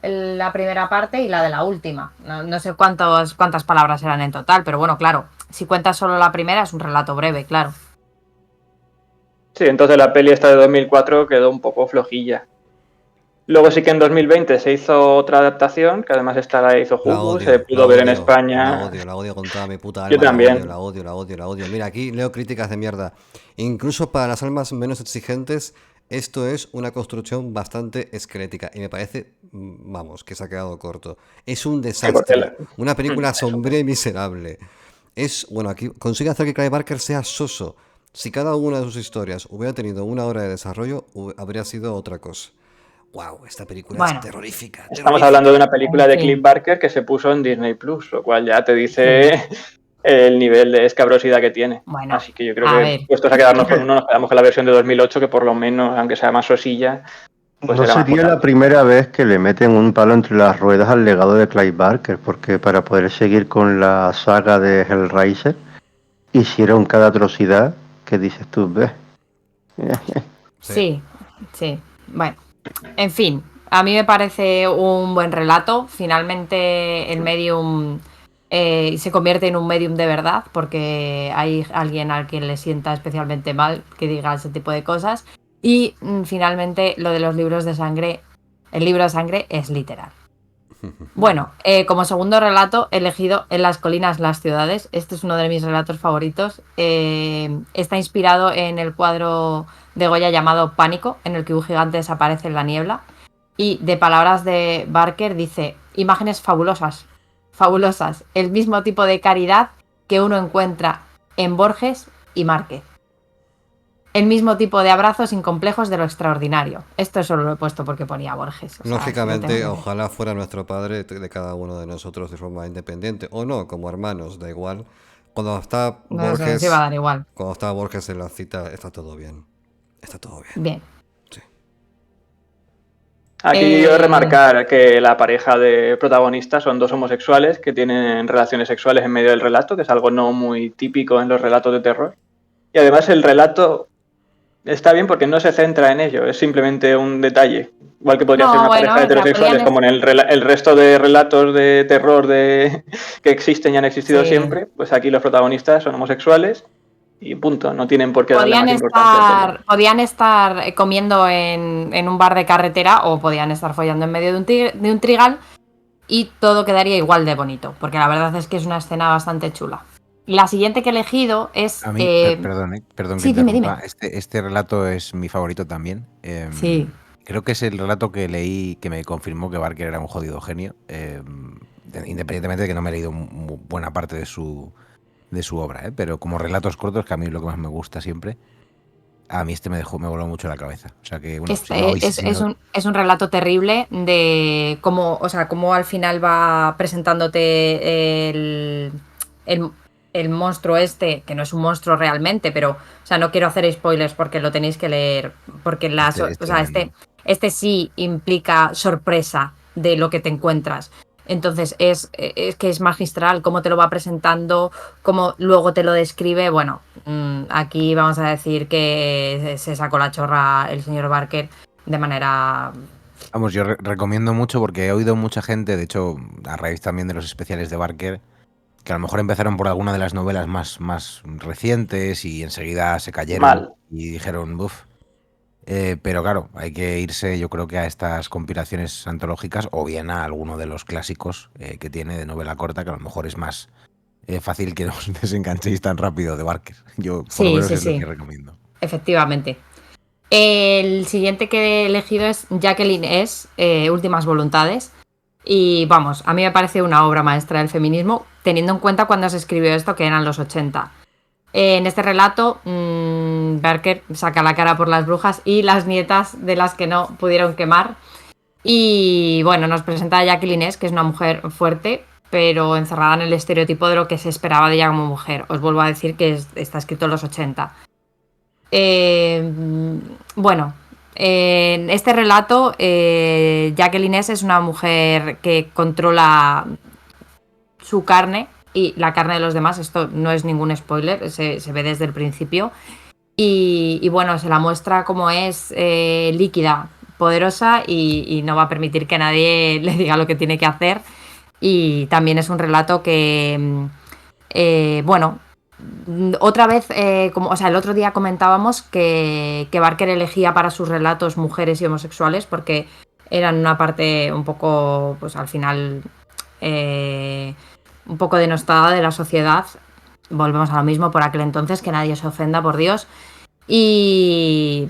la primera parte y la de la última. No sé cuántas palabras eran en total, pero bueno, claro, si cuentas solo la primera es un relato breve, claro. Sí, entonces la peli esta de 2004 quedó un poco flojilla. Luego sí que en 2020 se hizo otra adaptación, que además esta la hizo Hulu, se pudo ver en España. La odio con toda mi puta alma. Yo también. La odio. Mira, aquí leo críticas de mierda. Incluso para las almas menos exigentes, esto es una construcción bastante esquelética. Y me parece, vamos, que se ha quedado corto. Es un desastre. Una película sombría y miserable. Aquí consigue hacer que Clive Barker sea soso. Si cada una de sus historias hubiera tenido 1 hora de desarrollo, habría sido otra cosa. ¡Wow! Esta película es terrorífica. Estamos hablando de una película de Clive Barker que se puso en Disney Plus, lo cual ya te dice el nivel de escabrosidad que tiene. Bueno, así que yo creo que puestos a quedarnos con uno, nos quedamos con la versión de 2008, que por lo menos, aunque sea más sosilla... Pues no sería la primera vez que le meten un palo entre las ruedas al legado de Clive Barker, porque para poder seguir con la saga de Hellraiser, hicieron cada atrocidad que dices tú, ¿ves? Sí. Bueno, En fin, a mí me parece un buen relato. Finalmente el medium se convierte en un medium de verdad porque hay alguien al que le sienta especialmente mal que diga ese tipo de cosas. Y finalmente lo de los libros de sangre, el libro de sangre es literal. Bueno, como segundo relato he elegido En las colinas, las ciudades. Este es uno de mis relatos favoritos. Está inspirado en el cuadro de Goya llamado Pánico, en el que un gigante desaparece en la niebla. Y de palabras de Barker dice, imágenes fabulosas, fabulosas, el mismo tipo de caridad que uno encuentra en Borges y Márquez. El mismo tipo de abrazos sin complejos de lo extraordinario. Esto solo lo he puesto porque ponía Borges. O sea, Lógicamente, ojalá fuera nuestro padre de cada uno de nosotros de forma independiente, o no, como hermanos, da igual. Cuando está no sé, se va a dar igual. Cuando está Borges en la cita, está todo bien. Está todo bien. Bien. Sí. Aquí yo remarcar que la pareja de protagonistas son dos homosexuales que tienen relaciones sexuales en medio del relato, que es algo no muy típico en los relatos de terror. Y además el relato está bien porque no se centra en ello, es simplemente un detalle. Igual que podría ser una pareja de heterosexuales, como en el resto de relatos de terror que existen y han existido siempre, pues aquí los protagonistas son homosexuales y punto, no tienen por qué darle más importancia al tema. Podían estar comiendo en un bar de carretera o podían estar follando en medio de un trigal y todo quedaría igual de bonito, porque la verdad es que es una escena bastante chula. La siguiente que he elegido es... A mí, perdón sí, que interrumpa. Dime. Este relato es mi favorito también. Sí. Creo que es el relato que leí que me confirmó que Barker era un jodido genio, independientemente de que no me he leído buena parte de su obra, pero como relatos cortos, que a mí es lo que más me gusta siempre, a mí me voló mucho la cabeza. O sea que bueno, es un relato terrible de cómo, o sea, cómo al final va presentándote el monstruo este, que no es un monstruo realmente, pero, o sea, no quiero hacer spoilers porque lo tenéis que leer, porque este sí implica sorpresa de lo que te encuentras. Entonces es que es magistral cómo te lo va presentando, cómo luego te lo describe. Bueno, aquí vamos a decir que se sacó la chorra el señor Barker de manera... Vamos, yo recomiendo mucho porque he oído mucha gente, de hecho, a raíz también de los especiales de Barker, que a lo mejor empezaron por alguna de las novelas más recientes y enseguida se cayeron y dijeron, buf. Pero claro, hay que irse yo creo que a estas compilaciones antológicas o bien a alguno de los clásicos que tiene de novela corta, que a lo mejor es más fácil que os desenganchéis tan rápido de Barker. Yo por lo menos es lo que recomiendo. Efectivamente. El siguiente que he elegido es Jacqueline S., Últimas Voluntades. Y vamos, a mí me parece una obra maestra del feminismo, teniendo en cuenta cuando se escribió esto, que eran los 80. En este relato, Barker saca la cara por las brujas y las nietas de las que no pudieron quemar. Y bueno, nos presenta a Jacqueline S., que es una mujer fuerte, pero encerrada en el estereotipo de lo que se esperaba de ella como mujer. Os vuelvo a decir que está escrito en los 80. Bueno, en este relato, Jacqueline S. es una mujer que controla su carne y la carne de los demás. Esto no es ningún spoiler, se ve desde el principio. Y bueno, se la muestra como es líquida, poderosa y no va a permitir que nadie le diga lo que tiene que hacer. Y también es un relato que, bueno, otra vez, el otro día comentábamos que Barker elegía para sus relatos mujeres y homosexuales porque eran una parte un poco, pues al final, un poco denostada de la sociedad. Volvemos a lo mismo por aquel entonces, que nadie se ofenda, por Dios. Y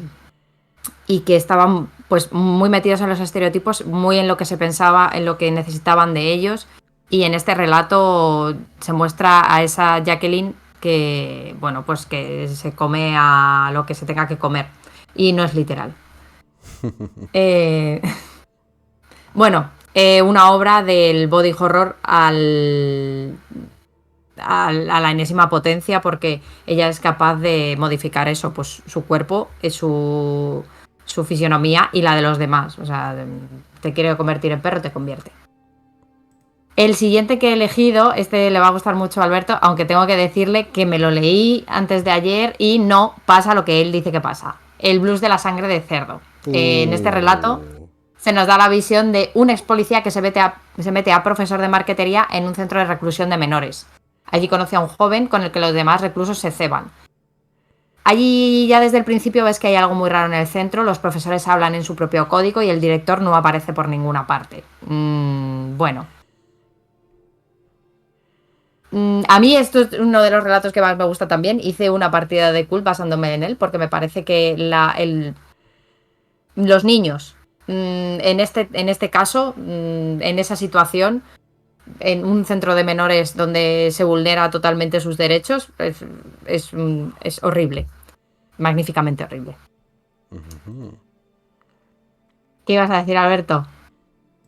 que estaban pues muy metidos en los estereotipos, muy en lo que se pensaba, en lo que necesitaban de ellos. Y en este relato se muestra a esa Jacqueline que, bueno, pues que se come a lo que se tenga que comer. Y no es literal. Bueno, una obra del body horror a la enésima potencia, porque ella es capaz de modificar eso, pues su cuerpo, su fisionomía y la de los demás. O sea, te quiere convertir en perro, te convierte. El siguiente que he elegido, este le va a gustar mucho a Alberto, aunque tengo que decirle que me lo leí antes de ayer y no pasa lo que él dice que pasa. El blues de la sangre de cerdo. En este relato se nos da la visión de un ex policía que se mete a profesor de marquetería en un centro de reclusión de menores. Allí conoce a un joven con el que los demás reclusos se ceban. Allí ya desde el principio ves que hay algo muy raro en el centro, los profesores hablan en su propio código y el director no aparece por ninguna parte. Bueno. A mí esto es uno de los relatos que más me gusta también. Hice una partida de Cult basándome en él porque me parece que los niños, en este caso, en esa situación, en un centro de menores donde se vulnera totalmente sus derechos, es horrible. Magníficamente horrible. ¿Qué ibas a decir, Alberto?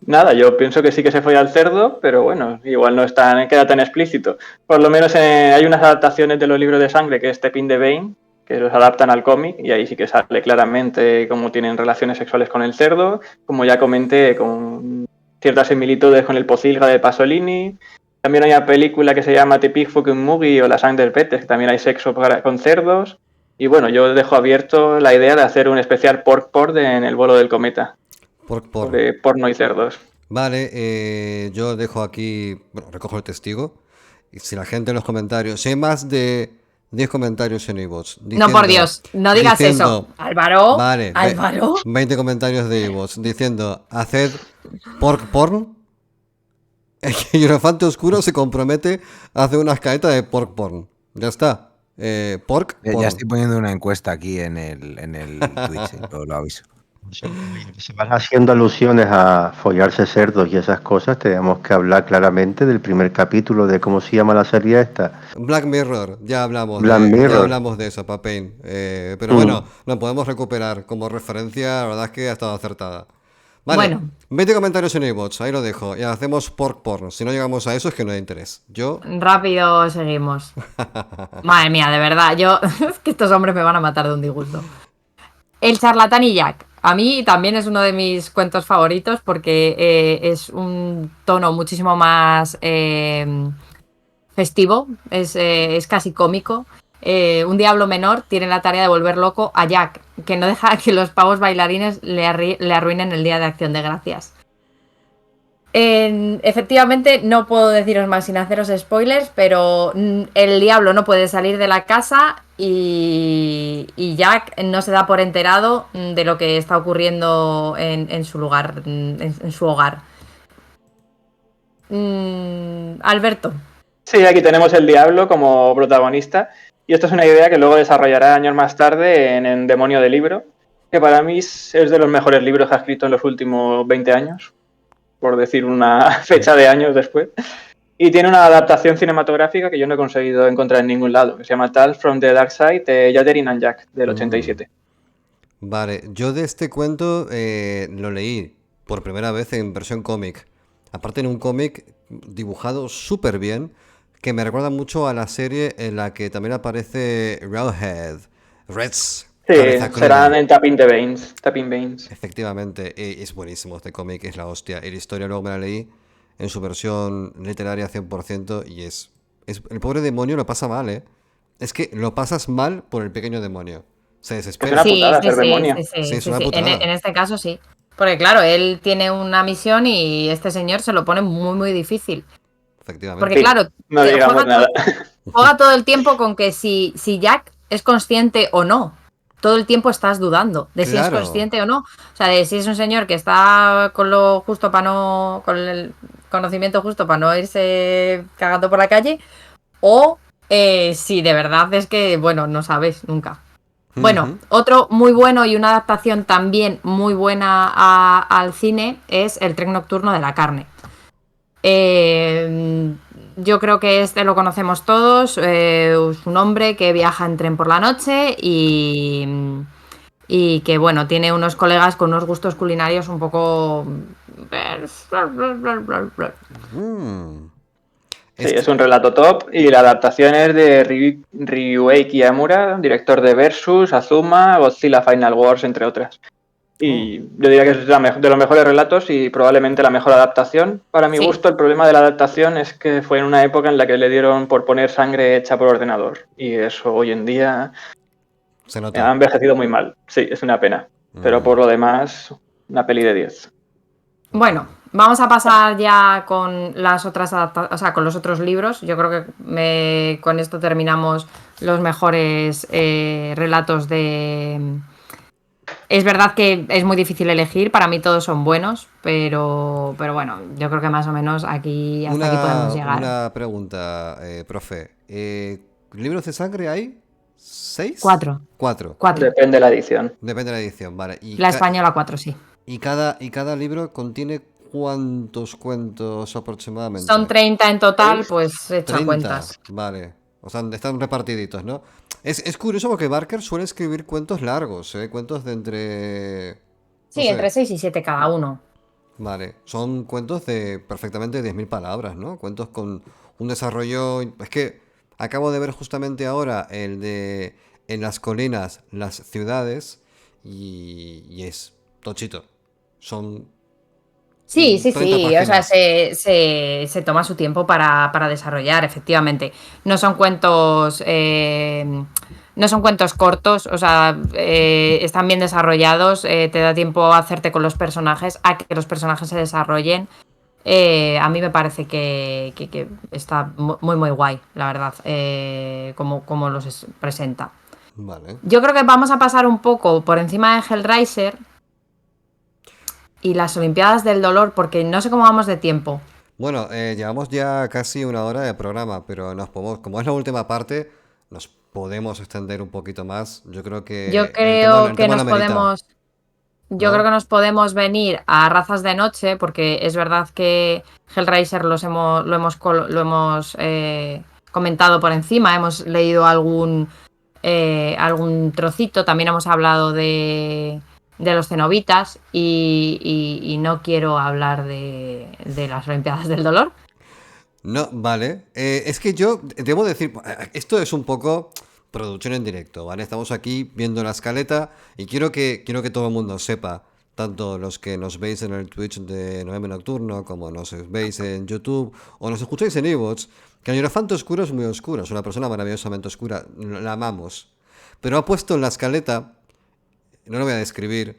Nada, yo pienso que sí que se fue al cerdo, pero bueno, igual no queda tan explícito. Por lo menos hay unas adaptaciones de los libros de sangre, que es Stepping the Vein, que los adaptan al cómic, y ahí sí que sale claramente cómo tienen relaciones sexuales con el cerdo, como ya comenté, con ciertas similitudes con el Pocilga de Pasolini. También hay una película que se llama The Pig Fucking Movie o Las Underpetes, que también hay sexo con cerdos. Y bueno, yo dejo abierto la idea de hacer un especial pork porn en el vuelo del cometa. Pork porn. De porno y cerdos. Vale, yo dejo aquí, bueno, recojo el testigo. Y si la gente en los comentarios, si hay más de 10 comentarios en iVoox. No, por Dios, no digas eso. Álvaro, Vale, Álvaro. 20 comentarios de iVoox diciendo, haced pork porn. Y Hierofante Oscuro se compromete a hacer una escaleta de pork porn. Ya está. Pork porn. Ya estoy poniendo una encuesta aquí en el Twitch, lo aviso. Si vas haciendo alusiones a follarse cerdos y esas cosas, tenemos que hablar claramente del primer capítulo de cómo se llama la serie esta. Black Mirror, ya hablamos, Mirror. Ya hablamos de eso, Papain. Pero bueno, lo podemos recuperar como referencia, la verdad es que ha estado acertada. Vale, Bueno. 20 comentarios en iVoox, ahí lo dejo. Y hacemos pork porn. Si no llegamos a eso es que no hay interés. Yo... Rápido seguimos. Madre mía, de verdad, es que estos hombres me van a matar de un disgusto. El charlatán y Jack. A mí también es uno de mis cuentos favoritos porque es un tono muchísimo más festivo, es casi cómico. Un diablo menor tiene la tarea de volver loco a Jack, que no deja que los pavos bailarines le arruinen el Día de Acción de Gracias. Efectivamente, no puedo deciros más sin haceros spoilers, pero el diablo no puede salir de la casa y Jack no se da por enterado de lo que está ocurriendo en su lugar, en su hogar. Alberto. Sí, aquí tenemos el diablo como protagonista. Y esto es una idea que luego desarrollará años más tarde en Demonio de Libro, que para mí es de los mejores libros que ha escrito en los últimos 20 años, por decir una fecha de años después. Y tiene una adaptación cinematográfica que yo no he conseguido encontrar en ningún lado, que se llama Tales from the Dark Side de Catherine and Jack, del 87. Vale, yo de este cuento lo leí por primera vez en versión cómic. Aparte en un cómic dibujado súper bien, que me recuerda mucho a la serie en la que también aparece Reds. Sí, serán en Tapping Veins. Efectivamente, es buenísimo este cómic, es la hostia. Y la historia luego me la leí en su versión literaria 100% y es el pobre demonio lo pasa mal, ¿eh? Es que lo pasas mal por el pequeño demonio. Se desespera. Es una putada ser demonio. Sí, es una putada. En este caso sí. Porque claro, él tiene una misión y este señor se lo pone muy, muy difícil. Efectivamente. Porque claro, no digamos nada. Juega todo el tiempo con que si Jack es consciente o no. Todo el tiempo estás dudando de si es consciente o no. O sea, de si es un señor que está con lo justo para no. Con el conocimiento justo para no irse cagando por la calle. O si de verdad es que, bueno, no sabes nunca. Bueno, otro muy bueno y una adaptación también muy buena al cine es El tren nocturno de la carne. Yo creo que este lo conocemos todos. Es un hombre que viaja en tren por la noche y que, bueno, tiene unos colegas con unos gustos culinarios un poco... Sí, es un relato top y la adaptación es de Ryuhei Kiyamura, director de Versus, Azuma, Godzilla Final Wars, entre otras. Y yo diría que es de los mejores relatos y probablemente la mejor adaptación. Para mi gusto, el problema de la adaptación es que fue en una época en la que le dieron por poner sangre hecha por ordenador. Y eso hoy en día se nota. Ha envejecido muy mal. Sí, es una pena. Pero por lo demás, una peli de 10. Bueno, vamos a pasar ya con las otras o sea, con los otros libros. Yo creo que con esto terminamos los mejores relatos de... Es verdad que es muy difícil elegir, para mí todos son buenos, pero bueno, yo creo que más o menos hasta aquí podemos llegar. Una pregunta, profe. ¿Libros de sangre hay? ¿6? 4. 4. Depende de la edición. Depende de la edición, vale. Y La española 4, sí. ¿Y cada libro contiene cuántos cuentos aproximadamente? Son 30 en total, 6. pues hecha 30, cuentas. vale. O sea, están repartiditos, ¿no? Es curioso porque Barker suele escribir cuentos largos, ¿eh? Cuentos de entre... Sí, entre 6 y 7 cada uno. Vale, son cuentos de perfectamente 10.000 palabras, ¿no? Cuentos con un desarrollo... Es que acabo de ver justamente ahora el de En las colinas, las ciudades, y es tochito. Son... Sí, 30 o sea, páginas. se toma su tiempo para desarrollar, efectivamente. No son cuentos, no son cuentos cortos, o sea, están bien desarrollados, te da tiempo a hacerte con los personajes, a que los personajes se desarrollen. A mí me parece que está muy, muy guay, la verdad, como los presenta. Vale. Yo creo que vamos a pasar un poco por encima de Hellraiser y las Olimpiadas del Dolor, porque no sé cómo vamos de tiempo. Bueno, llevamos ya casi una hora de programa, pero como es la última parte, nos podemos extender un poquito más. Yo creo que Yo el creo que tema lo nos amerita, podemos. Yo ¿no? creo que nos podemos venir a Razas de Noche, porque es verdad que Hellraiser lo hemos comentado por encima, hemos leído algún trocito, también hemos hablado de los cenobitas y no quiero hablar de las Olimpiadas del Dolor. No, vale. Es que yo debo decir, esto es un poco producción en directo, ¿vale? Estamos aquí viendo la escaleta y quiero que todo el mundo sepa, tanto los que nos veis en el Twitch de Novembre Nocturno, como nos veis en YouTube o nos escucháis en iVoox, que el Hierofanto Oscuro es muy oscuro, es una persona maravillosamente oscura, la amamos. Pero ha puesto en la escaleta, no lo voy a describir,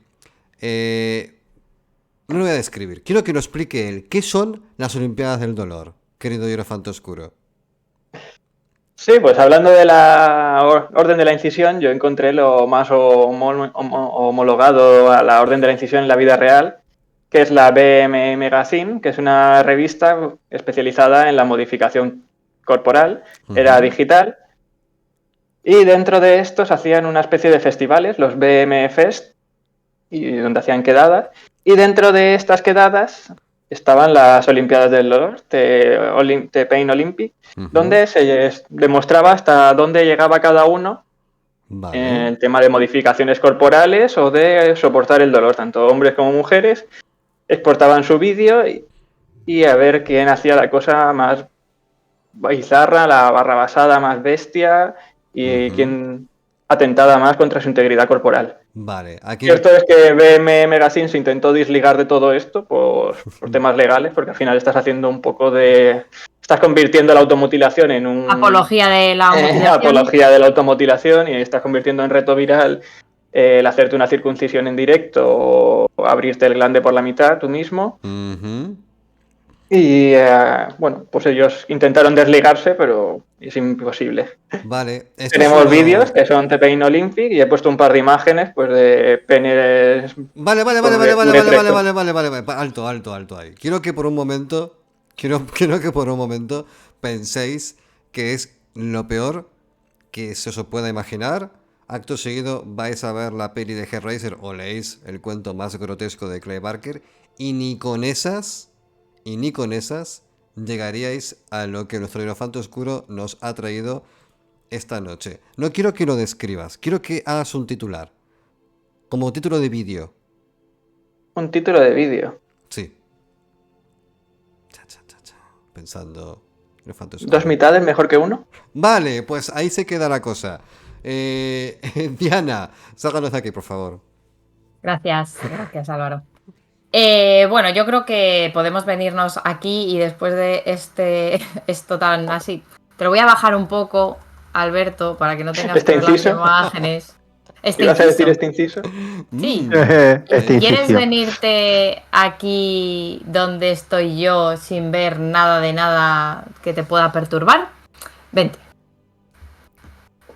no lo voy a describir. Quiero que nos explique él qué son las Olimpiadas del Dolor, querido Hierofanto Oscuro. Sí, pues hablando de la Orden de la Incisión, yo encontré lo más homologado a la Orden de la Incisión en la vida real, que es la BM Magazine, que es una revista especializada en la modificación corporal, era digital, y dentro de estos hacían una especie de festivales, los BM Fest, y donde hacían quedadas, y dentro de estas quedadas estaban las Olimpiadas del Dolor, The Pain Olympic, donde se demostraba hasta dónde llegaba cada uno en el tema de modificaciones corporales o de soportar el dolor. Tanto hombres como mujeres exportaban su vídeo y a ver quién hacía la cosa más bizarra, la barrabasada más bestia y quién atentaba más contra su integridad corporal. Vale, aquí... Cierto es que BM Magazine se intentó desligar de todo esto por temas legales, porque al final estás haciendo un poco de... Estás convirtiendo la automutilación en un... Apología de la mutilación. Apología de la automutilación y estás convirtiendo en reto viral el hacerte una circuncisión en directo o abrirte el glande por la mitad tú mismo. Y bueno, pues ellos intentaron desligarse, pero es imposible. Vale. Tenemos vídeos que son The Pain Olympic y he puesto un par de imágenes pues de penes. Vale. Alto ahí. Quiero que por un momento penséis que es lo peor que se os pueda imaginar. Acto seguido vais a ver la peli de Hellraiser o leéis el cuento más grotesco de Clive Barker y ni con esas llegaríais a lo que nuestro Hierofanto Oscuro nos ha traído esta noche. No quiero que lo describas, quiero que hagas un titular. Como título de vídeo. Un título de vídeo. Sí. Pensando. Hierofanto Oscuro. ¿Dos mitades mejor que uno? Vale, pues ahí se queda la cosa. Diana, sácanos de aquí, por favor. Gracias, Álvaro. Bueno, yo creo que podemos venirnos aquí y después de esto tan así, te lo voy a bajar un poco, Alberto, para que no tengas que ver las imágenes. ¿Ibas a decir este inciso? Sí. Este ¿Quieres inciso. venirte aquí donde estoy yo sin ver nada de nada que te pueda perturbar? Vente.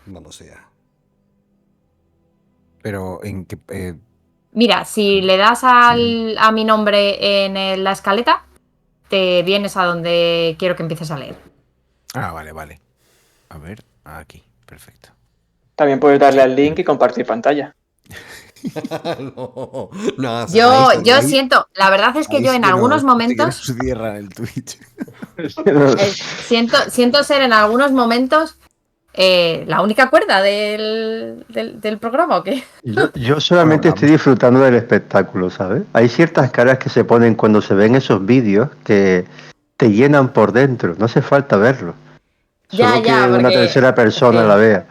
Vamos allá. Pero en qué... Mira, si le das a mi nombre en la escaleta, te vienes a donde quiero que empieces a leer. vale. A ver, aquí, perfecto. También puedes darle al link y compartir pantalla. No, Yo siento, la verdad es que yo en algunos momentos cierran el Twitch. siento ser en algunos momentos la única cuerda del programa, ¿o qué? Yo solamente estoy disfrutando del espectáculo, ¿sabes? Hay ciertas caras que se ponen cuando se ven esos vídeos que te llenan por dentro. No hace falta verlo. Solo que una tercera persona la vea.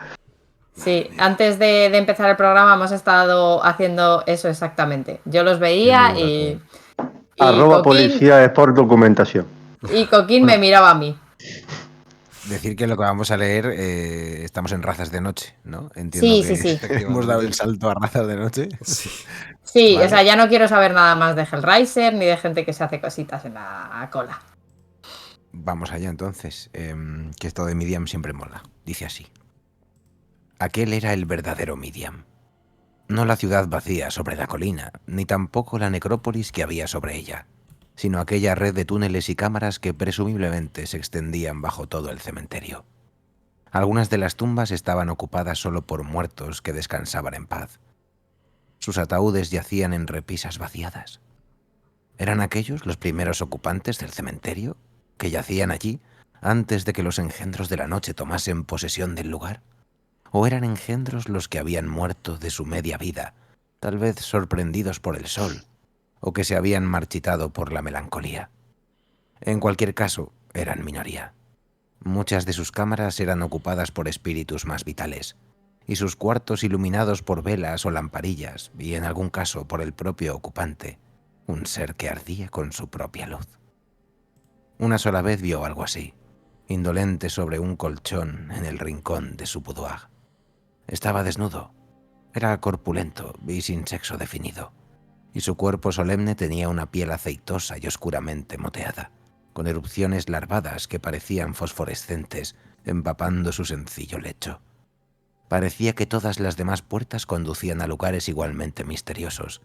Sí, antes de empezar el programa hemos estado haciendo eso exactamente. Yo los veía y @ Coquín, policía es por documentación. Y Coquín me miraba a mí. Decir que lo que vamos a leer estamos en Razas de Noche, ¿no? Sí. Hemos dado el salto a Razas de Noche. Sí, Vale. O sea, ya no quiero saber nada más de Hellraiser ni de gente que se hace cositas en la cola. Vamos allá entonces, que esto de Midiam siempre mola. Dice así. Aquel era el verdadero Midiam. No la ciudad vacía sobre la colina, ni tampoco la necrópolis que había sobre ella, sino aquella red de túneles y cámaras que presumiblemente se extendían bajo todo el cementerio. Algunas de las tumbas estaban ocupadas solo por muertos que descansaban en paz. Sus ataúdes yacían en repisas vaciadas. ¿Eran aquellos los primeros ocupantes del cementerio que yacían allí antes de que los engendros de la noche tomasen posesión del lugar? ¿O eran engendros los que habían muerto de su media vida, tal vez sorprendidos por el sol, o que se habían marchitado por la melancolía? En cualquier caso, eran minoría. Muchas de sus cámaras eran ocupadas por espíritus más vitales, y sus cuartos iluminados por velas o lamparillas, y en algún caso por el propio ocupante, un ser que ardía con su propia luz. Una sola vez vio algo así, indolente sobre un colchón en el rincón de su boudoir. Estaba desnudo, era corpulento y sin sexo definido, y su cuerpo solemne tenía una piel aceitosa y oscuramente moteada, con erupciones larvadas que parecían fosforescentes empapando su sencillo lecho. Parecía que todas las demás puertas conducían a lugares igualmente misteriosos,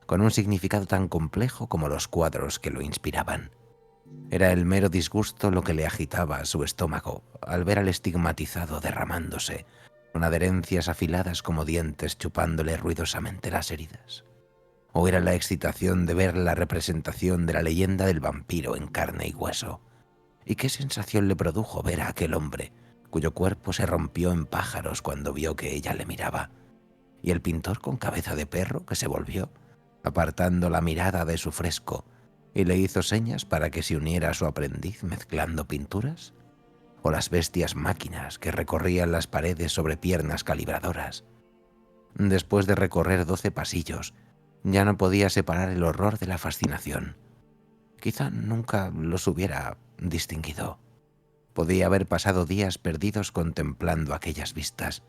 con un significado tan complejo como los cuadros que lo inspiraban. Era el mero disgusto lo que le agitaba su estómago al ver al estigmatizado derramándose, con adherencias afiladas como dientes chupándole ruidosamente las heridas. ¿O era la excitación de ver la representación de la leyenda del vampiro en carne y hueso? ¿Y qué sensación le produjo ver a aquel hombre, cuyo cuerpo se rompió en pájaros cuando vio que ella le miraba? ¿Y el pintor con cabeza de perro que se volvió, apartando la mirada de su fresco, y le hizo señas para que se uniera a su aprendiz mezclando pinturas? ¿O las bestias máquinas que recorrían las paredes sobre piernas calibradoras? Después de recorrer 12 pasillos, ya no podía separar el horror de la fascinación. Quizá nunca los hubiera distinguido. Podía haber pasado días perdidos contemplando aquellas vistas,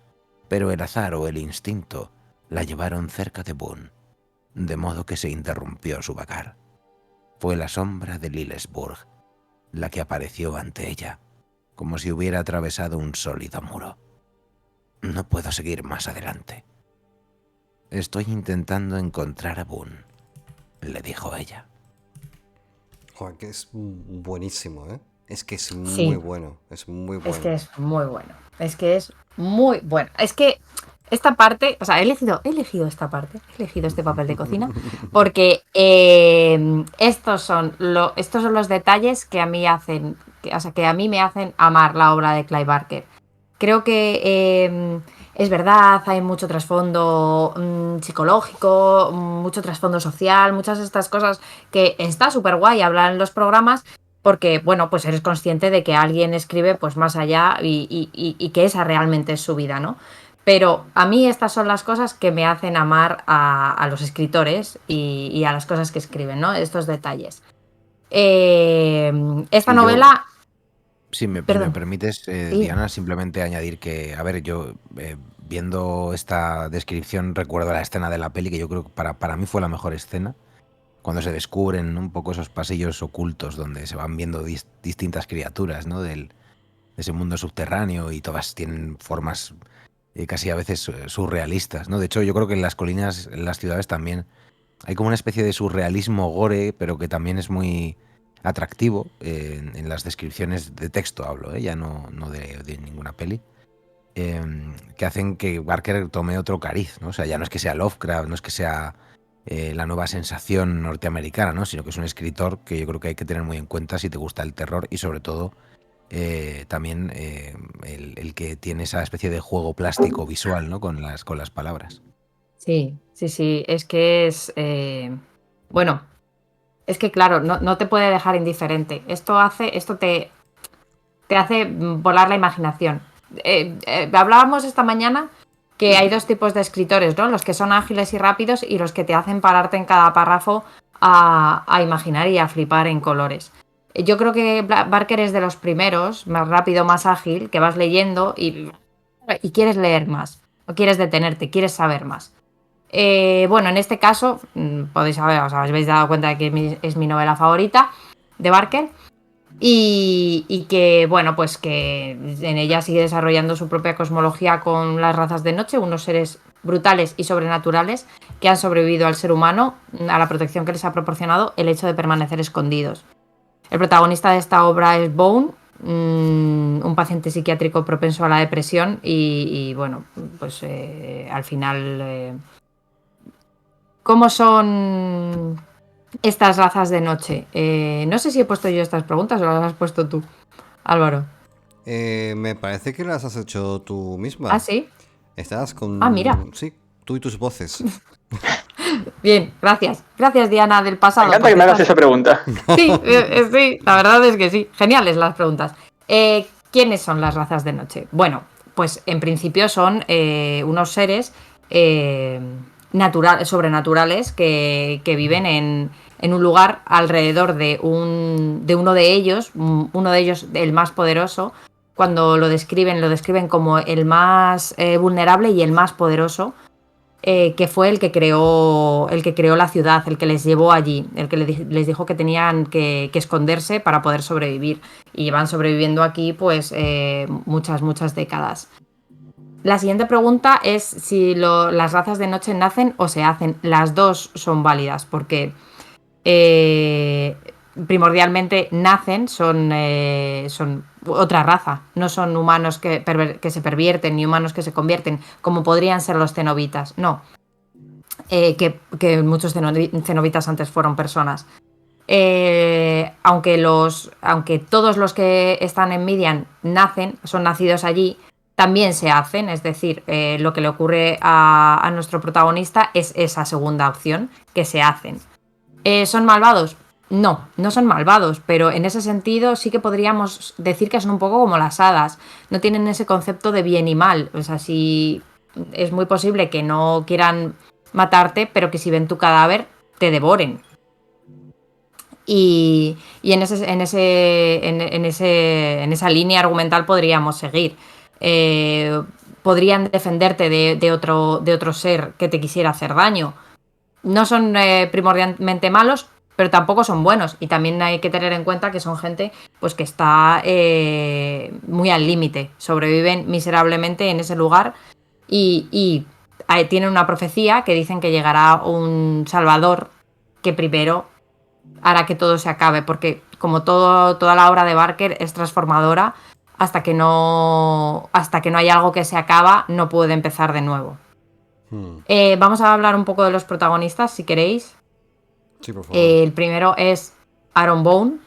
pero el azar o el instinto la llevaron cerca de Boone, de modo que se interrumpió su vagar. Fue la sombra de Lillesburg la que apareció ante ella, como si hubiera atravesado un sólido muro. No puedo seguir más adelante. Estoy intentando encontrar a Boone, le dijo ella. Joder, que es buenísimo, ¿eh? Es que es muy Sí. bueno, es muy bueno. Es que es muy bueno. Es que es muy bueno. Es que esta parte, o sea, he elegido esta parte, he elegido este papel de cocina, porque estos son los detalles que a mí hacen, que a mí me hacen amar la obra de Clive Barker. Creo que es verdad, hay mucho trasfondo psicológico, mucho trasfondo social, muchas de estas cosas que está súper guay hablar en los programas, porque, bueno, pues eres consciente de que alguien escribe pues más allá y que esa realmente es su vida, ¿no? Pero a mí estas son las cosas que me hacen amar a los escritores y a las cosas que escriben, ¿no? Estos detalles. Esta novela... Si me Perdón. permites, Sí. Diana, simplemente añadir que, a ver, yo viendo esta descripción recuerdo la escena de la peli, que yo creo que para mí fue la mejor escena, cuando se descubren un poco esos pasillos ocultos donde se van viendo distintas criaturas, ¿no? De ese mundo subterráneo, y todas tienen formas casi a veces surrealistas, ¿no? De hecho, yo creo que en las colinas, en las ciudades también hay como una especie de surrealismo gore, pero que también es muy atractivo en las descripciones de texto, hablo, ya no de ninguna peli, que hacen que Barker tome otro cariz, ¿no? O sea, ya no es que sea Lovecraft, no es que sea la nueva sensación norteamericana, ¿no? Sino que es un escritor que yo creo que hay que tener muy en cuenta si te gusta el terror, y sobre todo también el que tiene esa especie de juego plástico visual, ¿no? Con las palabras. Sí, es que es... bueno, es que claro, no te puede dejar indiferente. Esto te hace volar la imaginación. Hablábamos esta mañana que hay dos tipos de escritores, ¿no? Los que son ágiles y rápidos, y los que te hacen pararte en cada párrafo a imaginar y a flipar en colores. Yo creo que Barker es de los primeros, más rápido, más ágil, que vas leyendo y quieres leer más, o quieres detenerte, quieres saber más. Bueno, en este caso, podéis saber, os habéis dado cuenta de que es mi novela favorita de Barker, y que, bueno, pues que en ella sigue desarrollando su propia cosmología con las razas de noche, unos seres brutales y sobrenaturales que han sobrevivido al ser humano, a la protección que les ha proporcionado el hecho de permanecer escondidos. El protagonista de esta obra es Bone, un paciente psiquiátrico propenso a la depresión, y bueno, pues al final... ¿Cómo son estas razas de noche? No sé si he puesto yo estas preguntas o las has puesto tú, Álvaro. Me parece que las has hecho tú misma. ¿Ah, sí? Estás con... Ah, mira. Sí, tú y tus voces. Bien, gracias. Gracias, Diana, del Me pasado. encanta que me hagas esa pregunta. Sí, sí, la verdad es que sí. Geniales las preguntas. ¿Quiénes son las razas de noche? Bueno, pues en principio son unos seres sobrenaturales que viven en un lugar alrededor de uno de ellos, el más poderoso. Cuando lo describen como el más vulnerable y el más poderoso, que fue el que creó la ciudad, el que les llevó allí, el que les dijo que tenían que esconderse para poder sobrevivir. Y llevan sobreviviendo aquí pues muchas décadas. La siguiente pregunta es si las razas de noche nacen o se hacen. Las dos son válidas, porque primordialmente nacen, son otra raza, no son humanos que se pervierten ni humanos que se convierten, como podrían ser los cenobitas, no. Que muchos cenobitas antes fueron personas. Aunque todos los que están en Midian son nacidos allí, también se hacen, es decir, lo que le ocurre a nuestro protagonista es esa segunda opción, que se hacen. ¿Son malvados? No son malvados, pero en ese sentido sí que podríamos decir que son un poco como las hadas. No tienen ese concepto de bien y mal. O sea, sí, es muy posible que no quieran matarte, pero que si ven tu cadáver te devoren. Y en esa línea argumental podríamos seguir. Podrían defenderte de otro ser que te quisiera hacer daño. No son primordialmente malos, pero tampoco son buenos. Y también hay que tener en cuenta que son gente pues que está muy al límite. Sobreviven miserablemente en ese lugar y tienen una profecía que dicen que llegará un salvador que primero hará que todo se acabe. Porque como toda la obra de Barker es transformadora, hasta que no hay algo que se acaba, no puede empezar de nuevo. Vamos a hablar un poco de los protagonistas, si queréis. Sí, por favor. El primero es Aaron Bone,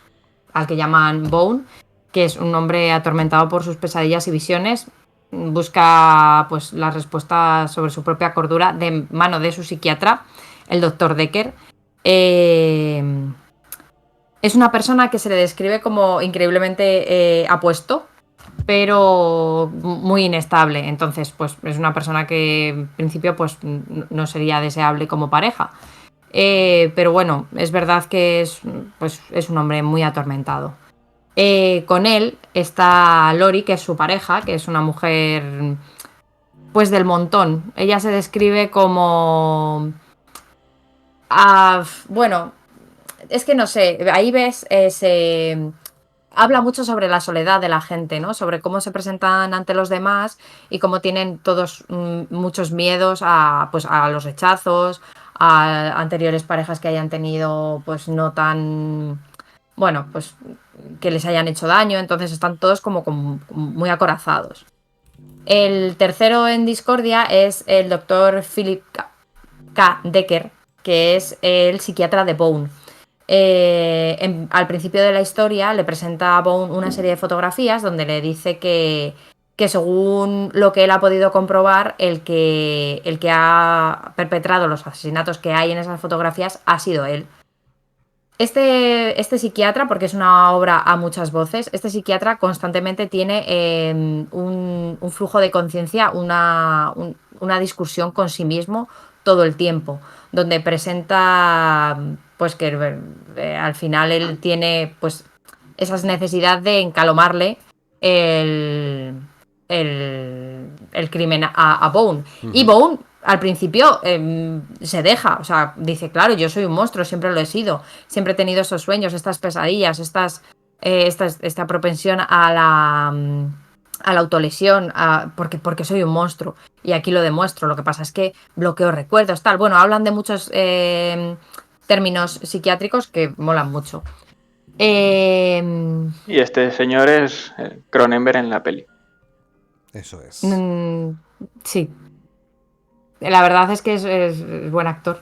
al que llaman Bone, que es un hombre atormentado por sus pesadillas y visiones. Busca pues las respuestas sobre su propia cordura de mano de su psiquiatra, el Dr. Decker. Es una persona que se le describe como increíblemente apuesto, pero muy inestable. Entonces, pues es una persona que en principio pues no sería deseable como pareja. Pero bueno, es verdad que es un hombre muy atormentado. Con él está Lori, que es su pareja, que es una mujer pues del montón. Ella se describe como... bueno, es que no sé, ahí ves, habla mucho sobre la soledad de la gente, ¿no? Sobre cómo se presentan ante los demás y cómo tienen todos muchos miedos pues, a los rechazos, a anteriores parejas que hayan tenido, pues no tan... Bueno, pues que les hayan hecho daño, entonces están todos como muy acorazados. El tercero en discordia es el doctor Philip K. Decker, que es el psiquiatra de Bone. Al principio de la historia le presenta a Bone una serie de fotografías donde le dice que según lo que él ha podido comprobar, el que ha perpetrado los asesinatos que hay en esas fotografías ha sido él. Este psiquiatra, porque es una obra a muchas voces, este psiquiatra constantemente tiene un flujo de conciencia, una discusión con sí mismo todo el tiempo, donde presenta pues que al final él tiene pues esa necesidad de encalomarle el crimen a Bone. Y Bone al principio se deja, o sea, dice, claro, yo soy un monstruo, siempre lo he sido, siempre he tenido esos sueños, estas pesadillas, esta propensión a la autolesión, porque soy un monstruo. Y aquí lo demuestro. Lo que pasa es que bloqueo recuerdos, tal. Bueno, hablan de muchos términos psiquiátricos que molan mucho. Y este señor es Cronenberg en la peli. Eso es. Sí. La verdad es que es buen actor.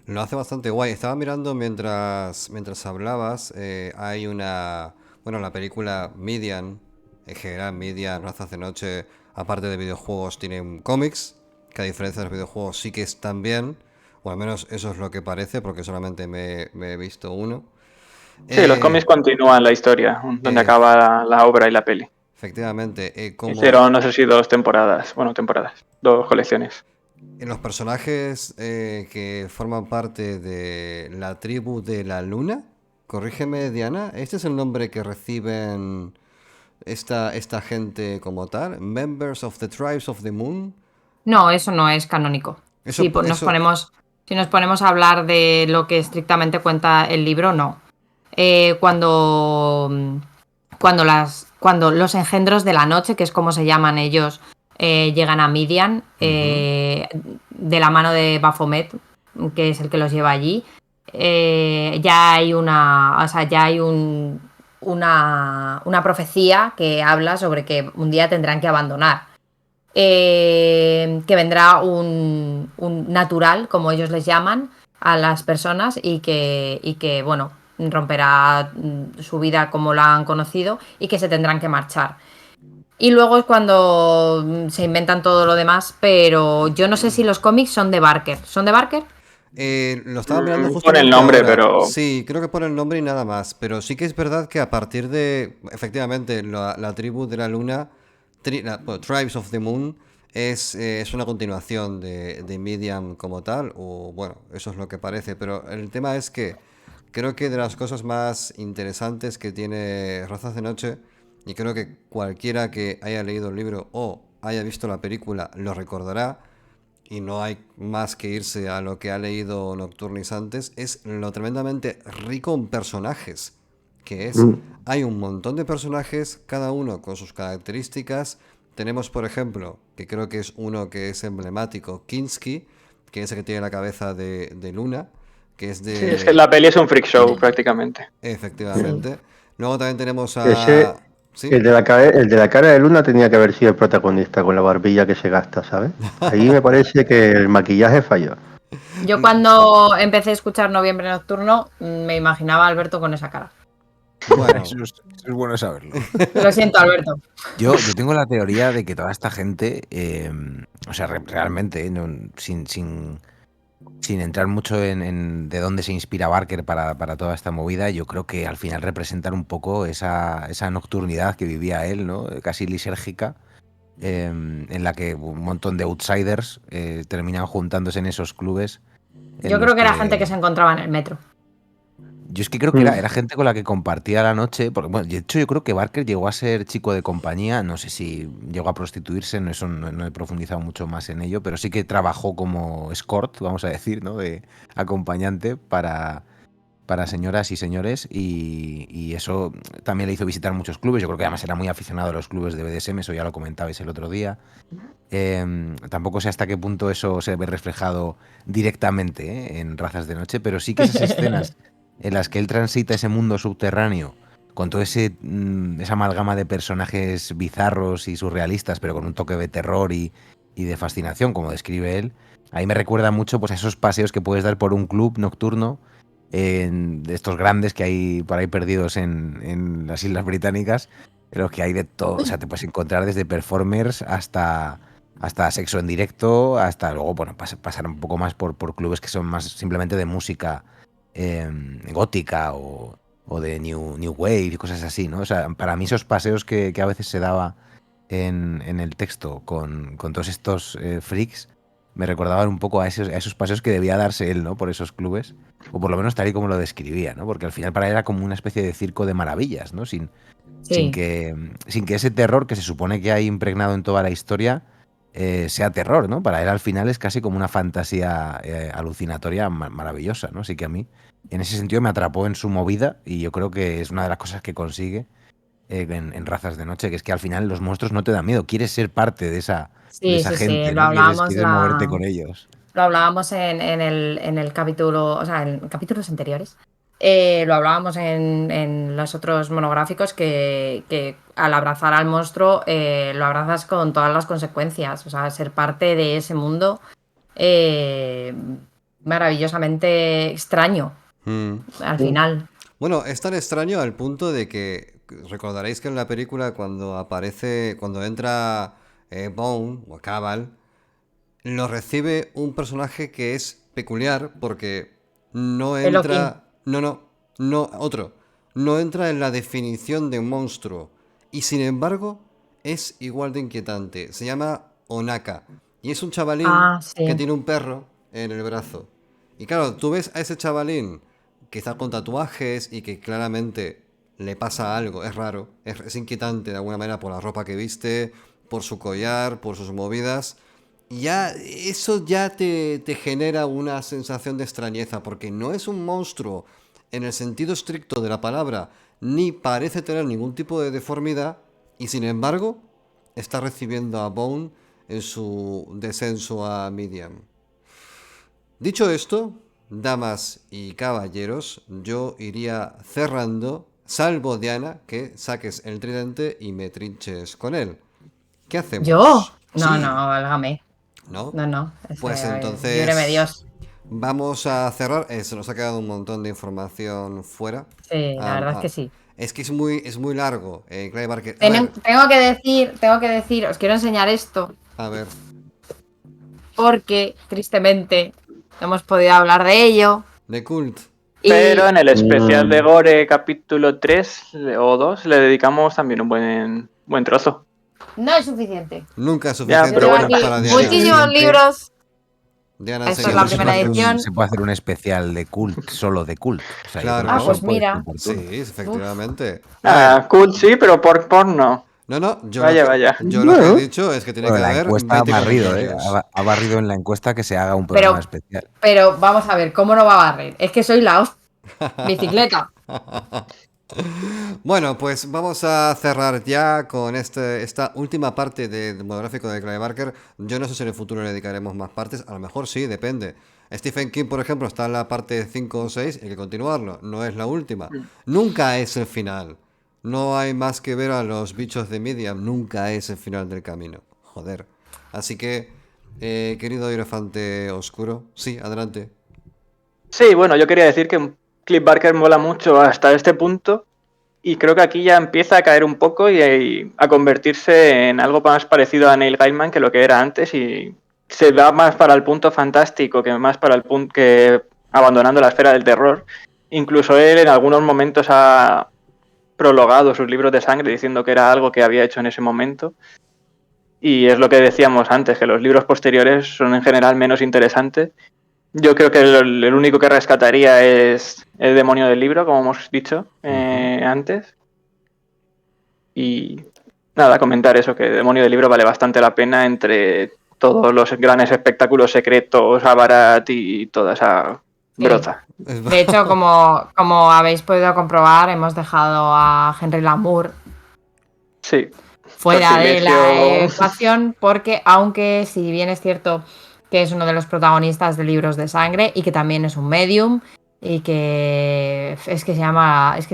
Lo hace bastante guay. Estaba mirando mientras hablabas. Hay una... Bueno, la película Median, en general Median, Razas de Noche, aparte de videojuegos, tienen cómics, que a diferencia de los videojuegos sí que están bien. O al menos eso es lo que parece, porque solamente me he visto uno. Sí, los cómics continúan la historia, donde acaba la obra y la peli. Efectivamente. Hicieron, no sé si 2 temporadas, 2 colecciones. En los personajes que forman parte de la tribu de la luna, corrígeme Diana, ¿este es el nombre que reciben esta gente como tal? ¿Members of the Tribes of the Moon? No, eso no es canónico. Si nos ponemos a hablar de lo que estrictamente cuenta el libro, no. Cuando los engendros de la noche, que es como se llaman ellos, llegan a Midian, de la mano de Baphomet, que es el que los lleva allí, ya hay una profecía que habla sobre que un día tendrán que abandonar. Que vendrá un natural, como ellos les llaman, a las personas y que bueno, romperá su vida como la han conocido y que se tendrán que marchar. Y luego es cuando se inventan todo lo demás, pero yo no sé si los cómics son de Barker. ¿Son de Barker? Lo estaba mirando justo por el nombre, ahora. pero... Sí, creo que por el nombre y nada más. Pero sí que es verdad que a partir de, efectivamente, la tribu de la luna, Tribes of the Moon, es una continuación de Medium como tal, o bueno, eso es lo que parece. Pero el tema es que creo que de las cosas más interesantes que tiene Razas de Noche, y creo que cualquiera que haya leído el libro o haya visto la película lo recordará, y no hay más que irse a lo que ha leído Nocturnis antes, es lo tremendamente rico en personajes que es. Hay un montón de personajes, cada uno con sus características. Tenemos, por ejemplo, que creo que es uno que es emblemático, Kinski, que es el que tiene la cabeza de Luna, que es de... Sí, es que la peli es un freak show prácticamente. Efectivamente. Luego también tenemos a... ¿Sí? El de la cara de Luna tenía que haber sido el protagonista con la barbilla que se gasta, ¿sabes? Ahí me parece que el maquillaje falló. Yo cuando empecé a escuchar Noviembre Nocturno me imaginaba a Alberto con esa cara. Bueno, eso es bueno saberlo. Lo siento, Alberto. Yo tengo la teoría de que toda esta gente, o sea, realmente, sin entrar mucho en de dónde se inspira Barker para toda esta movida, yo creo que al final representan un poco esa nocturnidad que vivía él, ¿no? Casi lisérgica, en la que un montón de outsiders terminan juntándose en esos clubes. Yo creo que era gente que se encontraba en el metro. Yo es que creo que era gente con la que compartía la noche, porque bueno, de hecho yo creo que Barker llegó a ser chico de compañía, no sé si llegó a prostituirse, no, eso no he profundizado mucho más en ello, pero sí que trabajó como escort, vamos a decir, ¿no? De acompañante para señoras y señores y eso también le hizo visitar muchos clubes. Yo creo que además era muy aficionado a los clubes de BDSM, eso ya lo comentabais el otro día. Tampoco sé hasta qué punto eso se ve reflejado directamente en Razas de Noche, pero sí que esas escenas en las que él transita ese mundo subterráneo con todo esa amalgama de personajes bizarros y surrealistas, pero con un toque de terror y de fascinación, como describe él, ahí me recuerda mucho pues, a esos paseos que puedes dar por un club nocturno de estos grandes que hay por ahí perdidos en las Islas Británicas, en los que hay de todo. O sea, te puedes encontrar desde performers hasta sexo en directo, hasta luego, bueno, pasar un poco más por clubes que son más simplemente de música gótica o de new wave y cosas así, ¿no? O sea, para mí esos paseos que a veces se daba en el texto con todos estos freaks me recordaban un poco a esos paseos que debía darse él, ¿no? Por esos clubes, o por lo menos tal y como lo describía, ¿no? Porque al final para él era como una especie de circo de maravillas, ¿no? Sin que ese terror que se supone que hay impregnado en toda la historia sea terror, ¿no? Para él al final es casi como una fantasía alucinatoria maravillosa, ¿no? Así que a mí, en ese sentido, me atrapó en su movida y yo creo que es una de las cosas que consigue en Razas de Noche, que es que al final los monstruos no te dan miedo, quieres ser parte de esa gente, lo ¿no? hablábamos Quieres moverte con ellos. Lo hablábamos en el capítulo, o sea, en capítulos anteriores. Lo hablábamos en los otros monográficos que al abrazar al monstruo lo abrazas con todas las consecuencias. O sea, ser parte de ese mundo eh, maravillosamente extraño al final. Bueno, es tan extraño al punto de que recordaréis que en la película cuando entra Bone o Cabal, lo recibe un personaje que es peculiar porque no Eloquín. entra, no, otro, no entra en la definición de un monstruo y sin embargo es igual de inquietante. Se llama Onaka y es un chavalín Ah, que sí. tiene un perro en el brazo. Y claro, tú ves a ese chavalín que está con tatuajes y que claramente le pasa algo, es raro, es inquietante de alguna manera por la ropa que viste, por su collar, por sus movidas. Y ya eso ya te genera una sensación de extrañeza, porque no es un monstruo en el sentido estricto de la palabra, ni parece tener ningún tipo de deformidad, y sin embargo está recibiendo a Bone en su descenso a Medium. Dicho esto, damas y caballeros, yo iría cerrando, salvo Diana, que saques el tridente y me trinches con él. ¿Qué ¿Yo? hacemos? No, Sí, válgame. ¿no? No. Pues Líbreme entonces Dios. vamos a cerrar. Se nos ha quedado un montón de información fuera. Sí, la verdad es que sí. Es que es muy largo, Clive Barker. A ver, Tengo que decir, os quiero enseñar esto, a ver. porque tristemente no hemos podido hablar de ello. The Cult. Pero Y en el especial de Gore capítulo 3 o 2 le dedicamos también un buen trozo. no es suficiente. Nunca es Ya, Yo suficiente pero tengo bueno. aquí para Diana. muchísimos Siempre, libros. Diana Esto es enseña la mucho primera edición. se puede hacer un especial de cult, solo de cult. O sea, yo creo que Ah, eso Claro. pues puede ser mira. oportuno. Sí, efectivamente. A ver, Cool sí, pero por porno. no, Vaya. yo lo que he dicho es que tiene Bueno, que la haber encuesta ha 20 barrido, comentarios. Ha barrido en la encuesta que se haga un programa Pero, especial. pero vamos a ver, ¿cómo no va a barrer? Es que soy la bicicleta. Bueno, pues vamos a cerrar ya con esta última parte del monográfico de Clive Barker. Yo no sé si en el futuro le dedicaremos más partes, a lo mejor sí, depende. Stephen King, por ejemplo, está en la parte 5 o 6, hay que continuarlo, no es la última. Nunca es el final. No hay más que ver a los bichos de Medium, nunca es el final del camino. Joder. Así que, querido Hierofante Oscuro, sí, adelante. Sí, bueno, yo quería decir que Cliff Barker mola mucho hasta este punto y creo que aquí ya empieza a caer un poco y a convertirse en algo más parecido a Neil Gaiman que lo que era antes y se va más para el punto fantástico que más para el punto que abandonando la esfera del terror. Incluso él en algunos momentos ha prologado sus libros de sangre diciendo que era algo que había hecho en ese momento. Y es lo que decíamos antes, que los libros posteriores son en general menos interesantes Yo creo que el único que rescataría es el demonio del libro, como hemos dicho antes. Y nada, comentar eso, que el demonio del libro vale bastante la pena entre todos los grandes espectáculos secretos, Avarat y toda esa broza. De hecho, como habéis podido comprobar, hemos dejado a Henry Lamour fuera de la ecuación porque, aunque si bien es cierto que es uno de los protagonistas de Libros de Sangre y que también es un medium y que es que se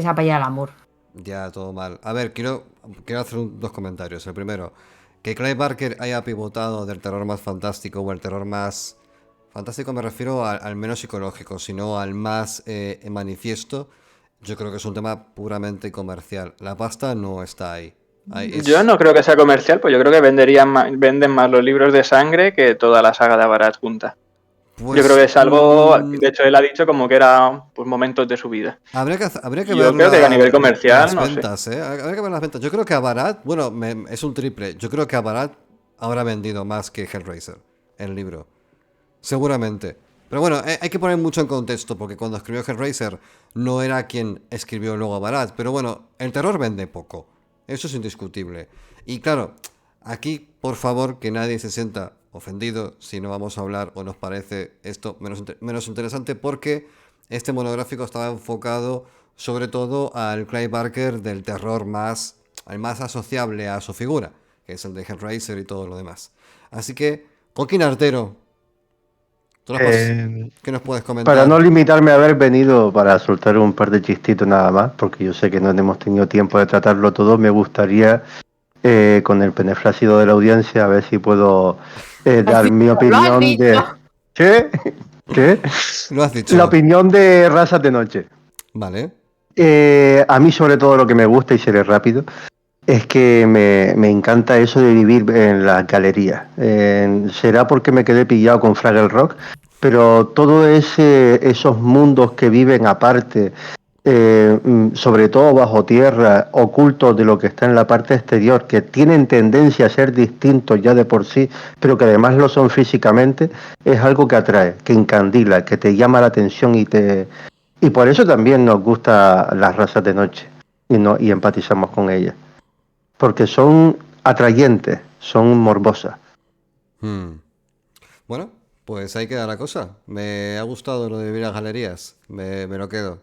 apellida Lamour. Ya, todo mal. A ver, quiero hacer dos comentarios. El primero, que Clive Barker haya pivotado del terror más fantástico o el terror más... Fantástico me refiero al menos psicológico, sino al más manifiesto. Yo creo que es un tema puramente comercial. La pasta no está ahí. Yo no creo que sea comercial, pues yo creo que venden más los Libros de Sangre que toda la saga de Avarat junta. Pues, yo creo que es algo, de hecho él ha dicho como que era pues, momentos de su vida. Habría que yo ver creo que a nivel comercial, las ventas, no sé. Habría que ver las ventas. Yo creo que Avarat, bueno, es un triple. Yo creo que Avarat habrá vendido más que Hellraiser, el libro. Seguramente. Pero bueno, hay que poner mucho en contexto, porque cuando escribió Hellraiser no era quien escribió luego Avarat. Pero bueno, el terror vende poco. Eso es indiscutible. Y claro, aquí, por favor, que nadie se sienta ofendido si no vamos a hablar o nos parece esto menos interesante, porque este monográfico estaba enfocado sobre todo al Clive Barker del terror el más asociable a su figura, que es el de Hellraiser y todo lo demás. Así que, Joaquín Artero, ¿qué nos puedes comentar? Para no limitarme a haber venido para soltar un par de chistitos nada más, porque yo sé que no hemos tenido tiempo de tratarlo todo, me gustaría, con el beneplácito de la audiencia, a ver si puedo dar mi opinión de... ¿Qué? Lo has dicho. La opinión de Razas de Noche. Vale. A mí sobre todo lo que me gusta, y seré rápido, es que me encanta eso de vivir en las galerías. Será porque me quedé pillado con Fraggle Rock, pero todos esos mundos que viven aparte, sobre todo bajo tierra, ocultos de lo que está en la parte exterior, que tienen tendencia a ser distintos ya de por sí, pero que además lo son físicamente, es algo que atrae, que encandila, que te llama la atención y por eso también nos gustan las razas de noche y empatizamos con ellas. Porque son atrayentes, son morbosas. Bueno, pues ahí queda la cosa. Me ha gustado lo de vivir a galerías. Me lo quedo.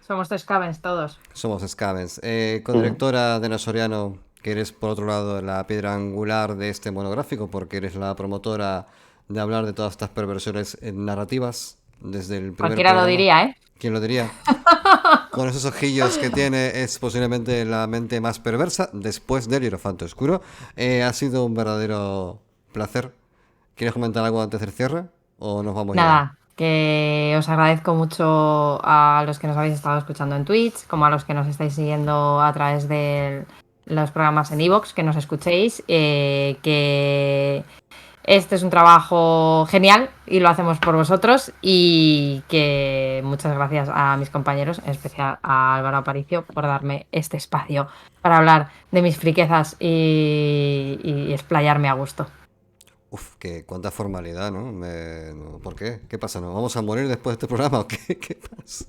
Somos Scavens todos. Somos Scavens. Codirectora de Soriano, que eres por otro lado la piedra angular de este monográfico, porque eres la promotora de hablar de todas estas perversiones narrativas desde el primer Cualquiera programa. Lo diría, ¿eh? ¿Quién lo diría? Con esos ojillos que tiene, es posiblemente la mente más perversa después del Hierofanto Oscuro. Ha sido un verdadero placer. ¿Quieres comentar algo antes del cierre? ¿O nos vamos Nada, que os agradezco mucho a los que nos habéis estado escuchando en Twitch, como a los que nos estáis siguiendo a través de los programas en iVoox, que nos escuchéis, que este es un trabajo genial y lo hacemos por vosotros, y que muchas gracias a mis compañeros, en especial a Álvaro Aparicio, por darme este espacio para hablar de mis friquezas y explayarme a gusto. Uf, cuánta formalidad, ¿no? ¿Por qué? ¿Qué pasa? ¿Nos vamos a morir después de este programa o qué pasa?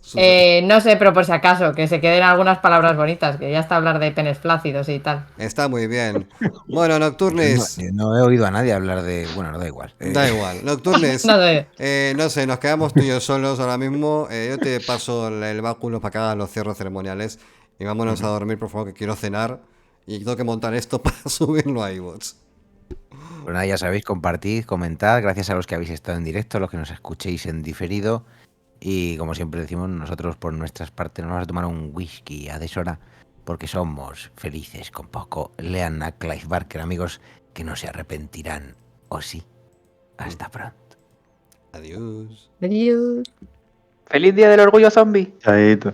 No sé, pero por si acaso, que se queden algunas palabras bonitas, que ya está hablar de penes flácidos y tal. Está muy bien. Bueno, Nocturnis. No he oído a nadie hablar de... Bueno, no da igual. Da igual. Nocturnis. No sé, nos quedamos tú y yo solos ahora mismo. Yo te paso el báculo para que hagas los cierres ceremoniales. Y vámonos a dormir, por favor, que quiero cenar. Y tengo que montar esto para subirlo a iVoox. Pues nada, ya sabéis, compartid, comentad. Gracias a los que habéis estado en directo, a los que nos escuchéis en diferido. Y como siempre decimos, nosotros por nuestras partes nos vamos a tomar un whisky a deshora, porque somos felices con poco. Lean a Clive Barker, amigos, que no se arrepentirán. ¿O sí? Hasta pronto. Adiós. Adiós. ¡Feliz Día del Orgullo Zombie! Chaito.